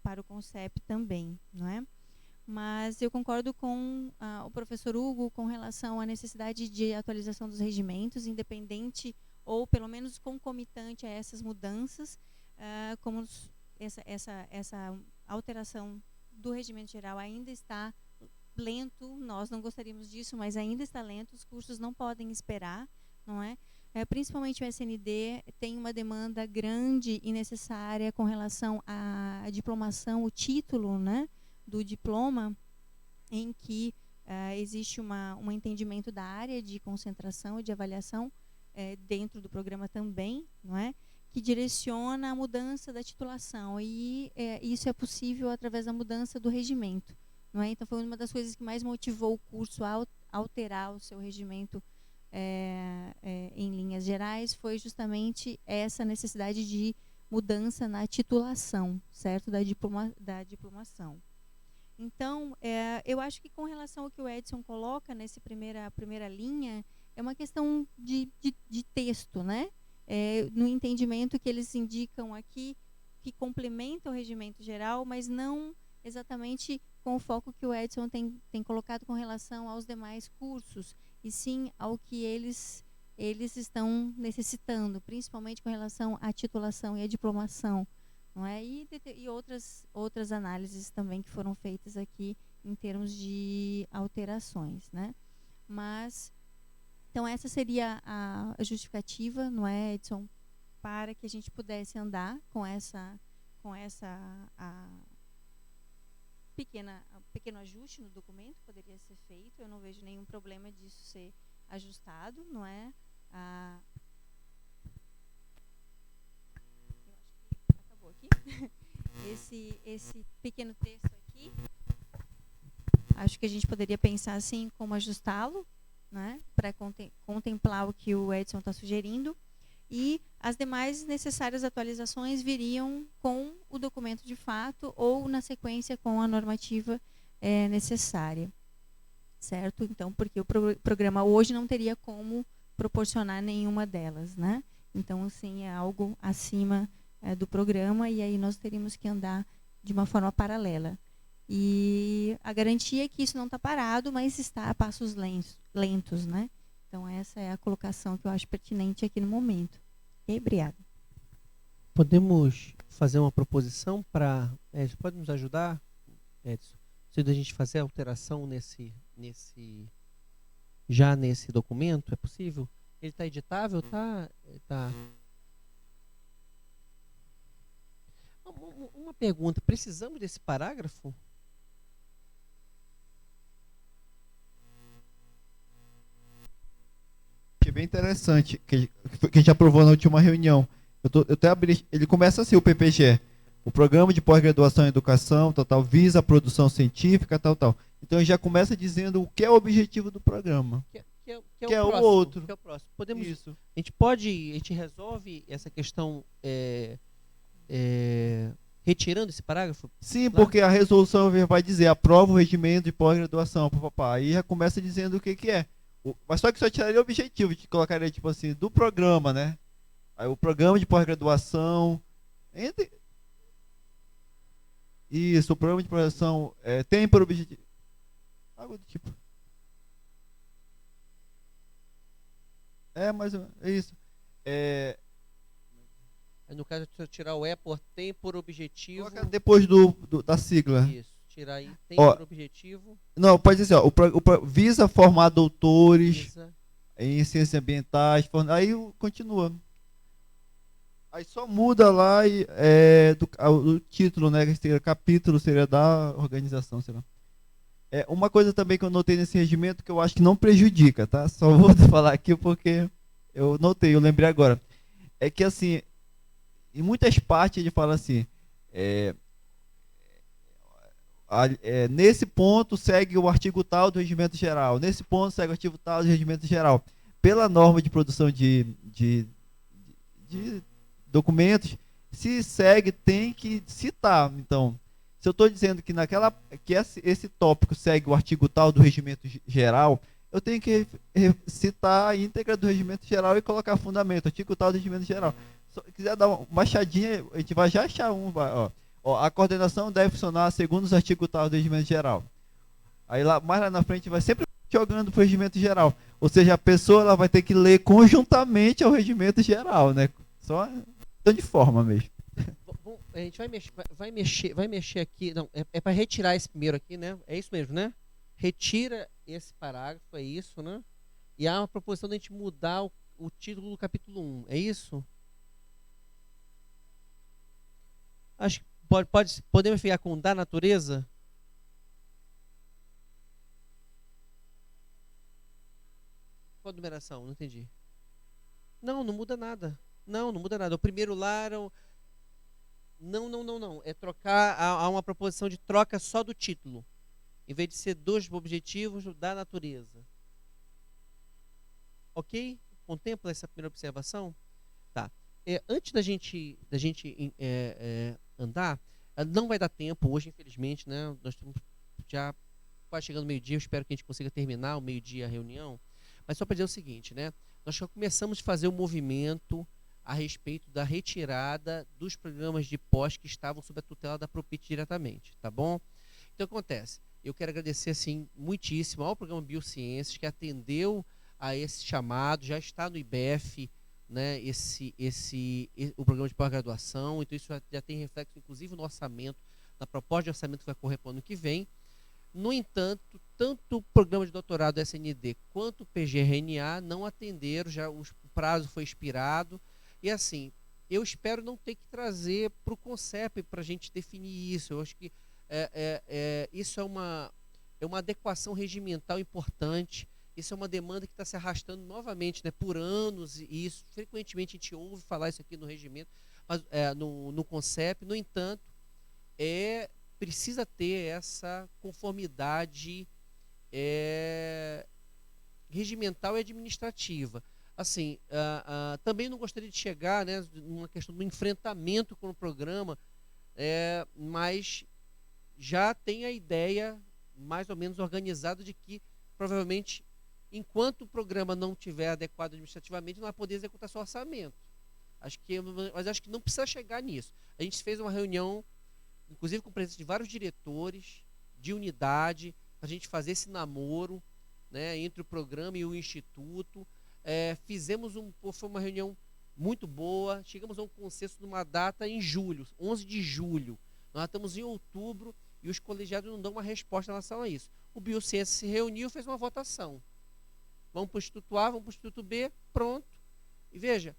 para o CONCEP também, não é? Mas eu concordo com o professor Hugo com relação à necessidade de atualização dos regimentos, independente ou pelo menos concomitante a essas mudanças, como essa alteração do regimento geral ainda está lento, nós não gostaríamos disso, mas ainda está lento, os cursos não podem esperar, não é? Principalmente o SND tem uma demanda grande e necessária com relação à diplomação, o título, né, do diploma, em que existe um entendimento da área de concentração e de avaliação dentro do programa também, não é? Que direciona a mudança da titulação e isso é possível através da mudança do regimento, não é? Então foi uma das coisas que mais motivou o curso a alterar o seu regimento em linhas gerais, foi justamente essa necessidade de mudança na titulação, certo? Da diplomação. Então, eu acho que com relação ao que o Edson coloca nessa primeira linha, é uma questão de texto, né? No entendimento que eles indicam aqui, que complementa o regimento geral, mas não exatamente com o foco que o Edson tem colocado com relação aos demais cursos, e sim ao que eles estão necessitando, principalmente com relação à titulação e à diplomação, não é? E outras análises também que foram feitas aqui em termos de alterações, né? Mas, então essa seria a justificativa, não é, Edson, para que a gente pudesse andar com essa pequeno ajuste no documento, poderia ser feito. Eu não vejo nenhum problema disso ser ajustado, não é? Eu acho que acabou aqui. esse pequeno texto aqui, acho que a gente poderia pensar assim como ajustá-lo, né, para contemplar o que o Edson está sugerindo, e as demais necessárias atualizações viriam com o documento de fato ou na sequência com a normativa necessária, certo? Então, porque o programa hoje não teria como proporcionar nenhuma delas, né? Então, assim, é algo acima do programa, e aí nós teríamos que andar de uma forma paralela. E a garantia é que isso não está parado, mas está a passos lentos, né? Então, essa é a colocação que eu acho pertinente aqui no momento. E obrigada. Podemos fazer uma proposição para... Edson, pode nos ajudar, Edson? Se a gente fazer alteração já nesse documento, é possível? Ele está editável? Tá. Uma pergunta, precisamos desse parágrafo? É bem interessante, que a gente aprovou na última reunião. Eu até abri, ele começa assim, o PPG. O Programa de Pós-Graduação em Educação, tal, visa a produção científica, tal. Então já começa dizendo o que é o objetivo do programa. Que é o próximo, outro. Que é o próximo. Podemos, Isso. a gente resolve essa questão retirando esse parágrafo? Sim, Lá? porque a resolução vai dizer, aprova o regimento de pós-graduação, aí já começa dizendo o que é. Mas só que só tiraria o objetivo, de colocaria tipo assim, do programa, né? Aí o programa de pós-graduação, isso, o programa de pós-graduação tem por objetivo, algo do tipo. Mas é isso. No caso, tirar o tem por objetivo... Coloca depois da sigla. Isso, tirar aí, tem por objetivo... Não, pode dizer, visa formar doutores em ciências ambientais, aí continua. Aí só muda lá o título, né? Capítulo seria da organização, sei lá. Uma coisa também que eu notei nesse regimento que eu acho que não prejudica, tá? Só vou falar aqui porque eu notei, eu lembrei agora. É que assim, em muitas partes ele fala assim, nesse ponto segue o artigo tal do regimento geral, nesse ponto segue o artigo tal do regimento geral. Pela norma de produção de documentos, se segue, tem que citar. Então, se eu estou dizendo que esse tópico segue o artigo tal do regimento geral, eu tenho que citar a íntegra do regimento geral e colocar fundamento, artigo tal do regimento geral. Se quiser dar uma baixadinha, a gente vai já achar a coordenação deve funcionar segundo os artigos tal do regimento geral. Aí mais lá na frente vai sempre jogando para o regimento geral. Ou seja, a pessoa ela vai ter que ler conjuntamente ao regimento geral, né? Só de forma mesmo. Bom, a gente vai mexer aqui. Não, é para retirar esse primeiro aqui, né? É isso mesmo, né? Retira esse parágrafo, é isso, né? E há uma proposição de a gente mudar o título do capítulo 1, é isso? Acho que podemos ficar com da natureza? Qual a numeração? Não entendi. Não muda nada. Não muda nada. O primeiro lá era... Não. É trocar... Há uma proposição de troca só do título. Em vez de ser dos objetivos da natureza. Ok? Contempla essa primeira observação? Tá. Antes da gente andar, não vai dar tempo hoje, infelizmente, né? Nós estamos já quase chegando ao meio-dia. Eu espero que a gente consiga terminar o meio-dia a reunião. Mas só para dizer o seguinte, né? Nós já começamos a fazer um movimento a respeito da retirada dos programas de pós que estavam sob a tutela da Propit diretamente, tá bom? Então, o que acontece? Eu quero agradecer, assim, muitíssimo ao programa Biociências, que atendeu a esse chamado, já está no IBEF, né, o programa de pós-graduação, então isso já tem reflexo, inclusive, no orçamento, na proposta de orçamento que vai correr para o ano que vem. No entanto, tanto o programa de doutorado SND quanto o PGRNA não atenderam, já o prazo foi expirado, e assim, eu espero não ter que trazer para o CONCEP para a gente definir isso. Eu acho que isso é uma adequação regimental importante. Isso é uma demanda que está se arrastando novamente, né, por anos, e isso frequentemente a gente ouve falar isso aqui no regimento, mas, no CONCEP. No entanto, precisa ter essa conformidade regimental e administrativa. Assim, também não gostaria de chegar, né, numa questão do enfrentamento com o programa, mas já tem a ideia mais ou menos organizada de que provavelmente, enquanto o programa não estiver adequado administrativamente, não vai poder executar seu orçamento. Mas acho que não precisa chegar nisso. A gente fez uma reunião, inclusive com a presença de vários diretores de unidade, para a gente fazer esse namoro, né, entre o programa e o instituto. Foi uma reunião muito boa, chegamos a um consenso numa data em julho, 11 de julho. Nós estamos em outubro e os colegiados não dão uma resposta em relação a isso. O Biociência se reuniu e fez uma votação. Vamos para o Instituto A, vamos para o Instituto B, pronto. E veja,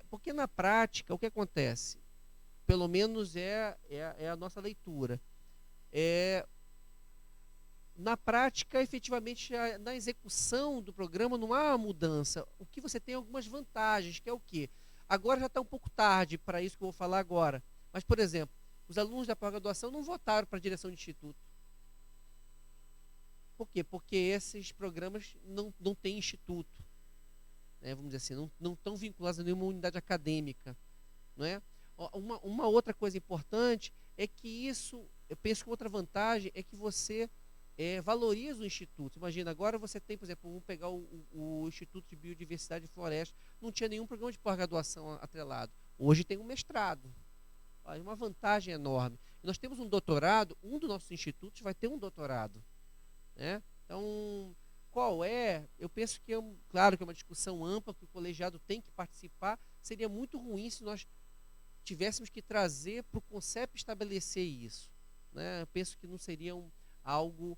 porque na prática, o que acontece? Pelo menos é a nossa leitura. Na prática, efetivamente, na execução do programa não há mudança. O que você tem algumas vantagens, que é o quê? Agora já está um pouco tarde para isso que eu vou falar agora. Mas, por exemplo, os alunos da pós-graduação não votaram para a direção do instituto. Por quê? Porque esses programas não têm instituto. Né? Vamos dizer assim, não estão vinculados a nenhuma unidade acadêmica. Não é? Uma outra coisa importante é que isso, eu penso que outra vantagem é que você valoriza o instituto. Imagina, agora você tem, por exemplo, vamos pegar o Instituto de Biodiversidade e Floresta, não tinha nenhum programa de pós-graduação atrelado. Hoje tem um mestrado. É uma vantagem enorme. E nós temos um doutorado, um dos nossos institutos vai ter um doutorado. Né? Então, qual é? Eu penso que, claro que é uma discussão ampla, que o colegiado tem que participar. Seria muito ruim se nós tivéssemos que trazer para o CONCEP estabelecer isso. Né? Eu penso que não seria algo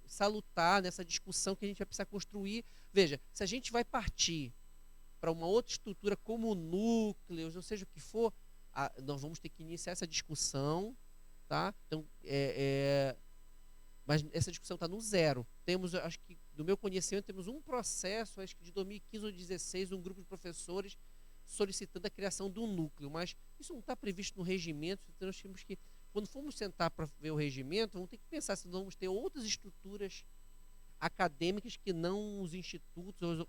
salutar nessa discussão que a gente vai precisar construir. Veja, se a gente vai partir para uma outra estrutura como núcleos, ou seja o que for, nós vamos ter que iniciar essa discussão, tá? Então, mas essa discussão está no zero. Temos, acho que, do meu conhecimento, temos um processo, acho que de 2015 ou 2016, um grupo de professores solicitando a criação de um núcleo, mas isso não está previsto no regimento, então nós temos que, quando formos sentar para ver o regimento, vamos ter que pensar se vamos ter outras estruturas acadêmicas que não os institutos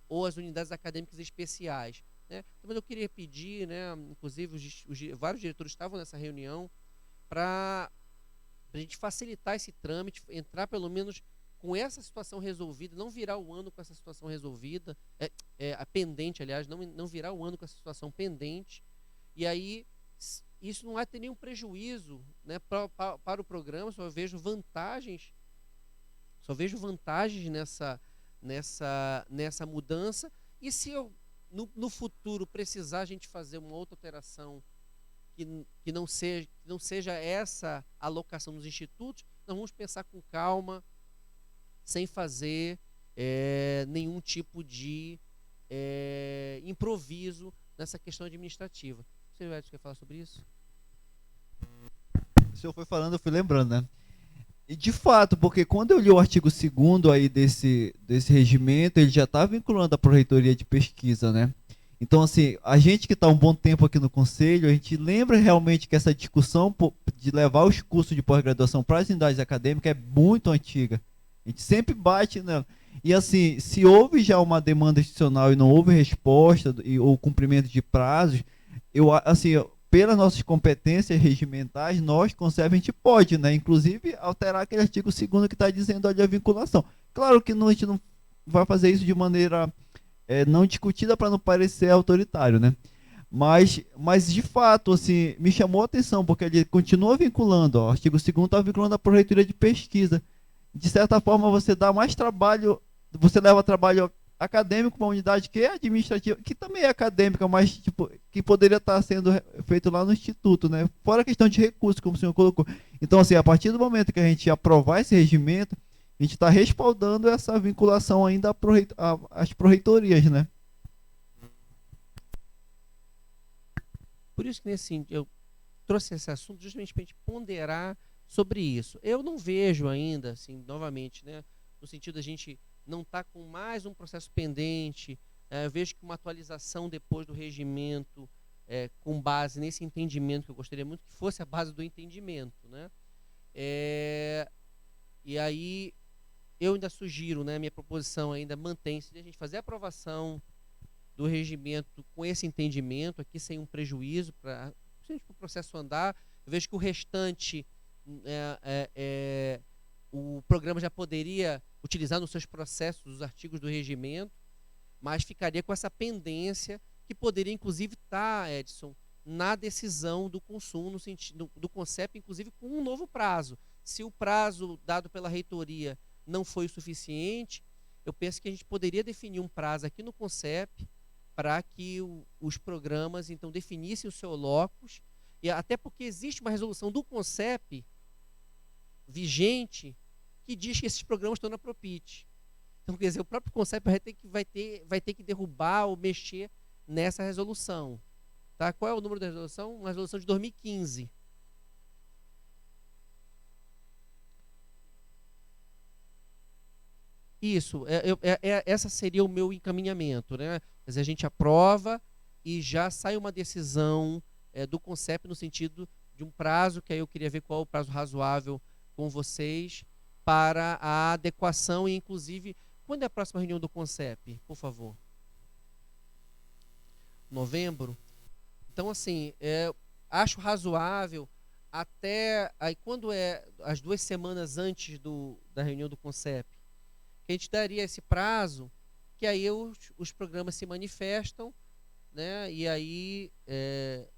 ou as unidades acadêmicas especiais. Né? Então, eu queria pedir, né, inclusive vários diretores estavam nessa reunião, para a gente facilitar esse trâmite, entrar pelo menos com essa situação resolvida, não virar o ano com essa situação resolvida, pendente, aliás, não virar o ano com essa situação pendente, e aí isso não vai ter nenhum prejuízo, né, para o programa. Só vejo vantagens nessa mudança. E se eu no futuro precisar a gente fazer uma outra alteração que não seja essa alocação nos institutos, nós vamos pensar com calma, sem fazer nenhum tipo de improviso nessa questão administrativa. Você, Edson, quer falar sobre isso? O senhor foi falando, eu fui lembrando, né? E de fato, porque quando eu li o artigo 2º aí desse regimento, ele já está vinculando a Pró-Reitoria de Pesquisa, né? Então, assim, a gente que está um bom tempo aqui no Conselho, a gente lembra realmente que essa discussão de levar os cursos de pós-graduação para as unidades acadêmicas é muito antiga. A gente sempre bate nela. E, assim, se houve já uma demanda institucional e não houve resposta ou cumprimento de prazos, pelas nossas competências regimentais, nós, Conselho, a gente pode, né, inclusive, alterar aquele artigo 2º que está dizendo ali a vinculação. Claro que a gente não vai fazer isso de maneira não discutida para não parecer autoritário, né? Mas de fato, assim, me chamou a atenção, porque ele continua vinculando, o artigo 2º está vinculando a Pró-Reitoria de Pesquisa. De certa forma, você dá mais trabalho, você leva trabalho acadêmico para uma unidade que é administrativa, que também é acadêmica, mas tipo, que poderia estar sendo feito lá no instituto, né? Fora a questão de recursos, como o senhor colocou. Então, assim, a partir do momento que a gente aprovar esse regimento, a gente está respaldando essa vinculação ainda às pró-reitorias, né? Por isso que eu trouxe esse assunto justamente para a gente ponderar sobre isso. Eu não vejo ainda, assim, novamente, né, no sentido da gente não estar com mais um processo pendente. Eu vejo que uma atualização depois do regimento com base nesse entendimento, que eu gostaria muito que fosse a base do entendimento, né? E aí eu ainda sugiro, né, minha proposição ainda mantém-se de a gente fazer a aprovação do regimento com esse entendimento aqui, sem um prejuízo para o processo andar. Eu vejo que o restante o programa já poderia utilizar nos seus processos os artigos do regimento, mas ficaria com essa pendência que poderia inclusive estar, Edson, na decisão do consumo, no sentido do CONCEP, inclusive com um novo prazo. Se o prazo dado pela reitoria não foi o suficiente, eu penso que a gente poderia definir um prazo aqui no CONCEP para que os programas então definissem o seu locus, e até porque existe uma resolução do CONCEP vigente que diz que esses programas estão na Propit. Então, quer dizer, o próprio CONCEP vai ter que derrubar ou mexer nessa resolução. Tá? Qual é o número da resolução? Uma resolução de 2015. Isso, essa seria o meu encaminhamento, né? Quer dizer, a gente aprova e já sai uma decisão do CONCEP no sentido de um prazo, que aí eu queria ver qual é o prazo razoável com vocês para a adequação e, inclusive, quando é a próxima reunião do CONCEP, por favor? Novembro? Então, assim, acho razoável até aí, quando as 2 semanas antes da reunião do CONCEP, que a gente daria esse prazo, que aí os programas se manifestam, né? E aí,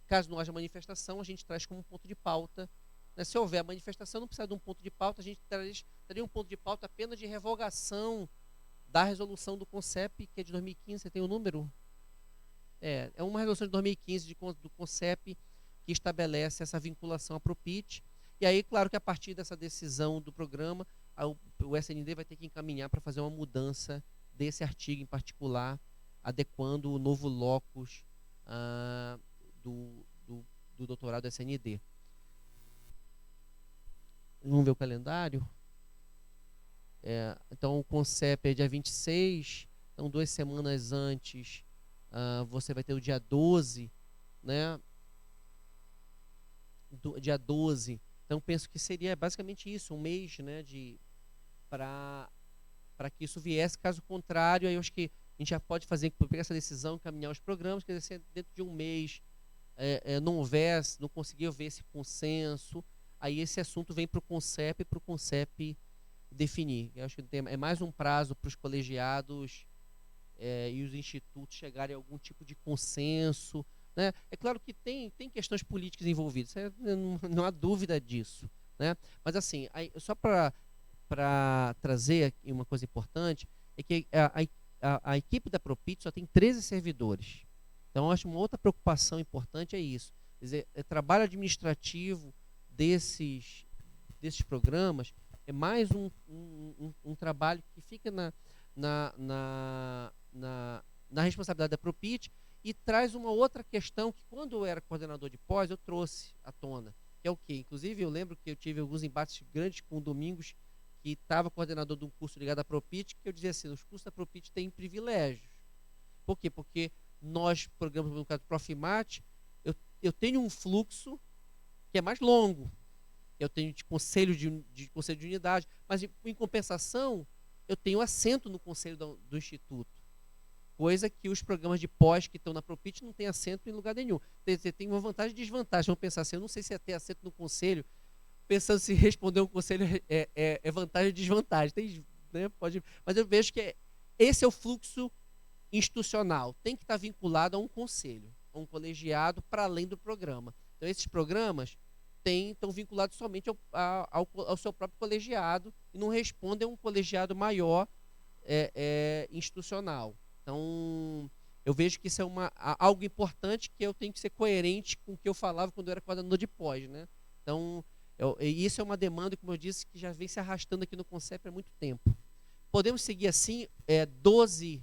caso não haja manifestação, a gente traz como ponto de pauta, né? Se houver manifestação, não precisa de um ponto de pauta, a gente traria um ponto de pauta apenas de revogação da resolução do CONCEP, que é de 2015. Você tem o número? É uma resolução de 2015 do CONCEP que estabelece essa vinculação à Propit. E aí, claro que a partir dessa decisão do programa, o SND vai ter que encaminhar para fazer uma mudança desse artigo em particular, adequando o novo locus do doutorado SND. Vamos ver o calendário? Então, o CONCEP é dia 26, então 2 semanas antes você vai ter o dia 12, né? Dia 12. Então, penso que seria basicamente isso, um mês, né, para que isso viesse. Caso contrário, aí eu acho que a gente já pode pegar essa decisão, encaminhar os programas, quer dizer, se dentro de um mês não conseguir haver esse consenso, aí esse assunto vem para o CONCEP definir. Eu acho que é mais um prazo para os colegiados e os institutos chegarem a algum tipo de consenso, né? É claro que tem questões políticas envolvidas, não há dúvida disso, né? Mas assim, só para trazer aqui uma coisa importante, é que a equipe da Propit só tem 13 servidores. Então, eu acho uma outra preocupação importante é isso. Quer dizer, trabalho administrativo desses programas é mais um trabalho que fica na responsabilidade da Propit, e traz uma outra questão que, quando eu era coordenador de pós, eu trouxe à tona, que é o quê? Inclusive, eu lembro que eu tive alguns embates grandes com o Domingos, que estava coordenador de um curso ligado à Propit, que eu dizia assim, os cursos da Propit têm privilégios. Por quê? Porque nós, programas no caso do Profimat, eu tenho um fluxo que é mais longo. Eu tenho de conselho de unidade, mas em compensação, eu tenho assento no conselho do Instituto. Coisa que os programas de pós que estão na Propit não têm assento em lugar nenhum. Você tem uma vantagem e desvantagem. Vamos pensar assim, eu não sei se é ter assento no conselho, pensando se responder um conselho é vantagem ou desvantagem. Né, mas eu vejo que esse é o fluxo institucional. Tem que estar vinculado a um conselho, a um colegiado, para além do programa. Então, esses programas estão vinculados somente ao seu próprio colegiado e não respondem a um colegiado maior institucional. Então, eu vejo que isso é algo importante, que eu tenho que ser coerente com o que eu falava quando eu era coordenador de pós, né? Então, isso é uma demanda, como eu disse, que já vem se arrastando aqui no CONCEP há muito tempo. Podemos seguir assim, 12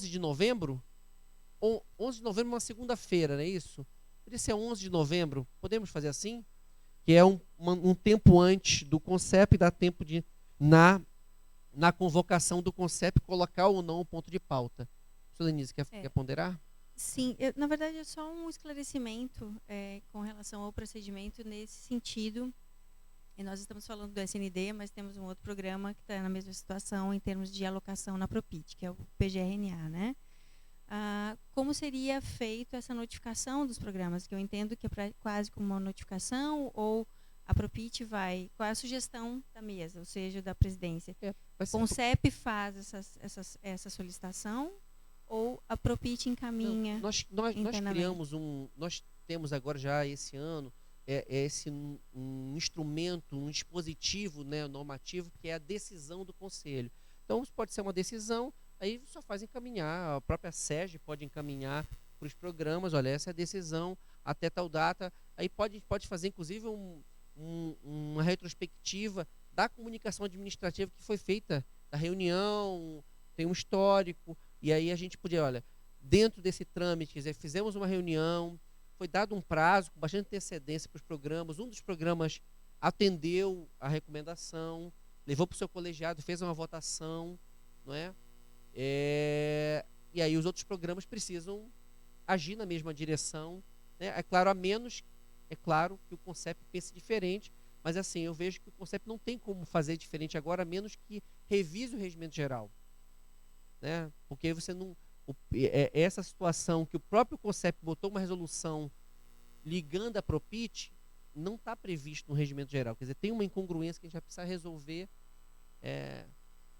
de novembro? 11 de novembro é uma segunda-feira, não é isso? Poderia ser 11 de novembro. Podemos fazer assim? Que é um tempo antes do CONCEP, dá tempo de, na convocação do CONCEP, colocar ou não o ponto de pauta. Professor Denise, quer ponderar? Sim, na verdade é só um esclarecimento com relação ao procedimento nesse sentido. E nós estamos falando do SND, mas temos um outro programa que está na mesma situação em termos de alocação na Propit, que é o PGRNA, né? Como seria feita essa notificação dos programas? Que eu entendo que é quase como uma notificação, ou a Propit vai... Qual é a sugestão da mesa, ou seja, da presidência? O CONCEP faz essa solicitação, ou a Propit encaminha? Nós criamos nós temos agora já esse ano um instrumento, um dispositivo, né, normativo, que é a decisão do conselho. Então, pode ser uma decisão, aí só faz encaminhar, a própria SEG pode encaminhar para os programas, olha, essa é a decisão até tal data, aí pode fazer inclusive uma retrospectiva da comunicação administrativa que foi feita, da reunião, tem um histórico, e aí a gente podia, olha, dentro desse trâmite, quer dizer, fizemos uma reunião, foi dado um prazo com bastante antecedência para os programas, um dos programas atendeu a recomendação, levou para o seu colegiado, fez uma votação, não é? E aí os outros programas precisam agir na mesma direção, né? É claro que o CONCEP pense diferente, mas assim, eu vejo que o CONCEP não tem como fazer diferente agora, a menos que revise o regimento geral, né? Porque aí você não... essa situação que o próprio CONCEP botou uma resolução ligando a Propit não está previsto no regimento geral. Quer dizer, tem uma incongruência que a gente vai precisar resolver.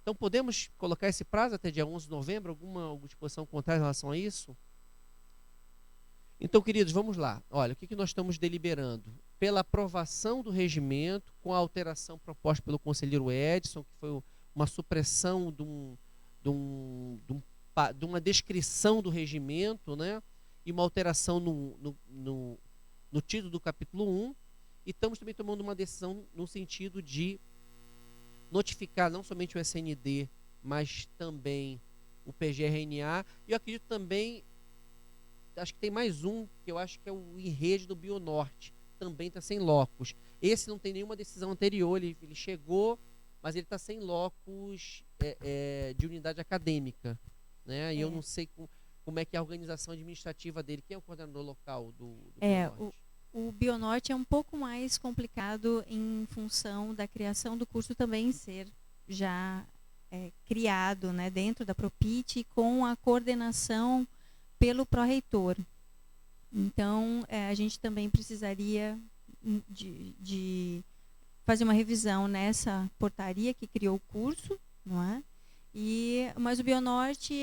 Então, podemos colocar esse prazo até dia 11 de novembro? Alguma disposição contrária em relação a isso? Então, queridos, vamos lá. Olha, o que nós estamos deliberando? Pela aprovação do regimento, com a alteração proposta pelo conselheiro Edson, que foi uma supressão de uma descrição do regimento, né? E uma alteração no título do capítulo 1, e estamos também tomando uma decisão no sentido de notificar não somente o SND, mas também o PGRNA, e eu acredito também, acho que tem mais um, que eu acho que é o INRED do Bionorte, também está sem locus. Esse não tem nenhuma decisão anterior, ele chegou, mas ele está sem locus de unidade acadêmica, né? E eu não sei como é que é a organização administrativa dele. Quem é o coordenador local do Bionorte? O Bionorte é um pouco mais complicado em função da criação do curso também ser já criado, né, dentro da Propit, com a coordenação pelo pró-reitor. Então, a gente também precisaria de fazer uma revisão nessa portaria que criou o curso, não é? Mas o Bionorte,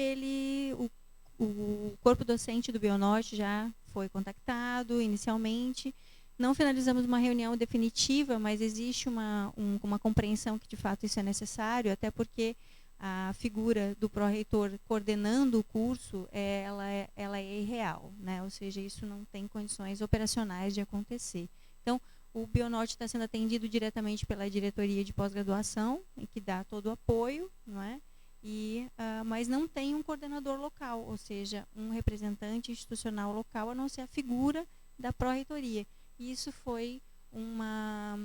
o corpo docente do Bionorte já foi contactado inicialmente. Não finalizamos uma reunião definitiva, mas existe uma compreensão que de fato isso é necessário, até porque a figura do pró-reitor coordenando o curso, ela é irreal, né? Ou seja, isso não tem condições operacionais de acontecer. Então, o Bionorte está sendo atendido diretamente pela diretoria de pós-graduação, que dá todo o apoio, não é? Mas não tem um coordenador local, ou seja, um representante institucional local, a não ser a figura da pró-reitoria. Isso foi uma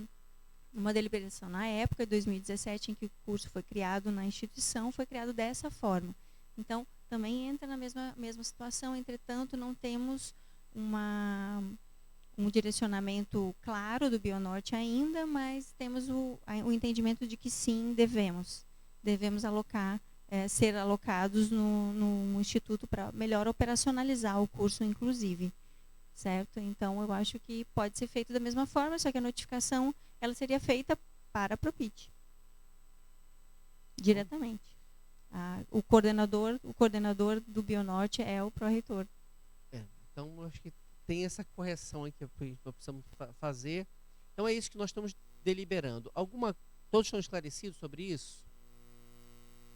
deliberação na época, de 2017, em que o curso foi criado na instituição, foi criado dessa forma. Então, também entra na mesma situação, entretanto, não temos um direcionamento claro do Bionorte ainda, mas temos o entendimento de que sim, devemos ser alocados no Instituto para melhor operacionalizar o curso, inclusive. Certo? Então, eu acho que pode ser feito da mesma forma, só que a notificação ela seria feita para a Propit. Diretamente. O coordenador do Bionorte é o pró-reitor. Então, eu acho que tem essa correção aqui que nós precisamos fazer. Então, é isso que nós estamos deliberando. Todos estão esclarecidos sobre isso?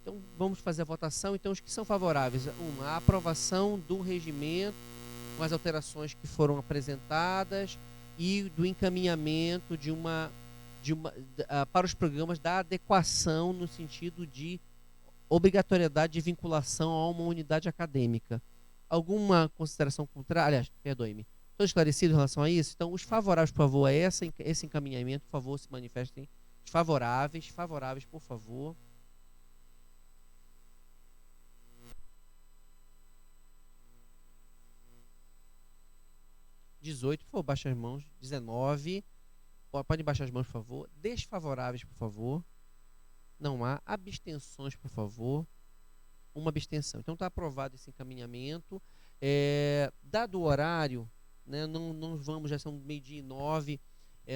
Então, vamos fazer a votação. Então, os que são favoráveis, a aprovação do regimento, com as alterações que foram apresentadas, e do encaminhamento para os programas da adequação no sentido de obrigatoriedade de vinculação a uma unidade acadêmica. Alguma consideração contrária? Aliás, perdoe-me. Estou esclarecido em relação a isso? Então, os favoráveis, por favor, a esse encaminhamento, por favor, se manifestem. Os favoráveis, por favor. 18, por favor, baixa as mãos. 19. Pode baixar as mãos, por favor. Desfavoráveis, por favor. Não há. Abstenções, por favor. Uma abstenção. Então está aprovado esse encaminhamento. Dado o horário, né, não vamos, já são 12:09,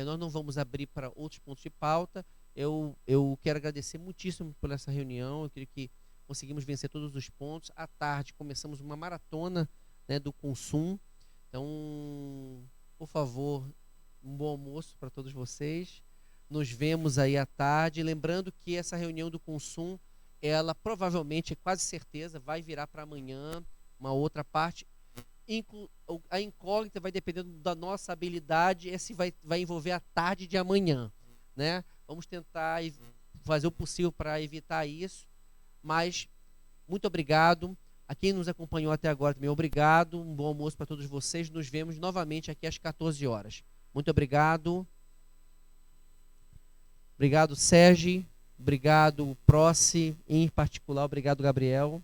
nós não vamos abrir para outros pontos de pauta. Eu quero agradecer muitíssimo por essa reunião. Eu creio que conseguimos vencer todos os pontos. À tarde começamos uma maratona, né, do Consum. Então, por favor, um bom almoço para todos vocês. Nos vemos aí à tarde. Lembrando que essa reunião do Consum, ela provavelmente, é quase certeza, vai virar para amanhã, uma outra parte. A incógnita vai dependendo da nossa habilidade, se vai envolver a tarde de amanhã, né? Vamos tentar fazer o possível para evitar isso, mas muito obrigado. A quem nos acompanhou até agora também, obrigado. Um bom almoço para todos vocês. Nos vemos novamente aqui às 14 horas. Muito obrigado. Obrigado, Sérgio. Obrigado, Proce, em particular. Obrigado, Gabriel.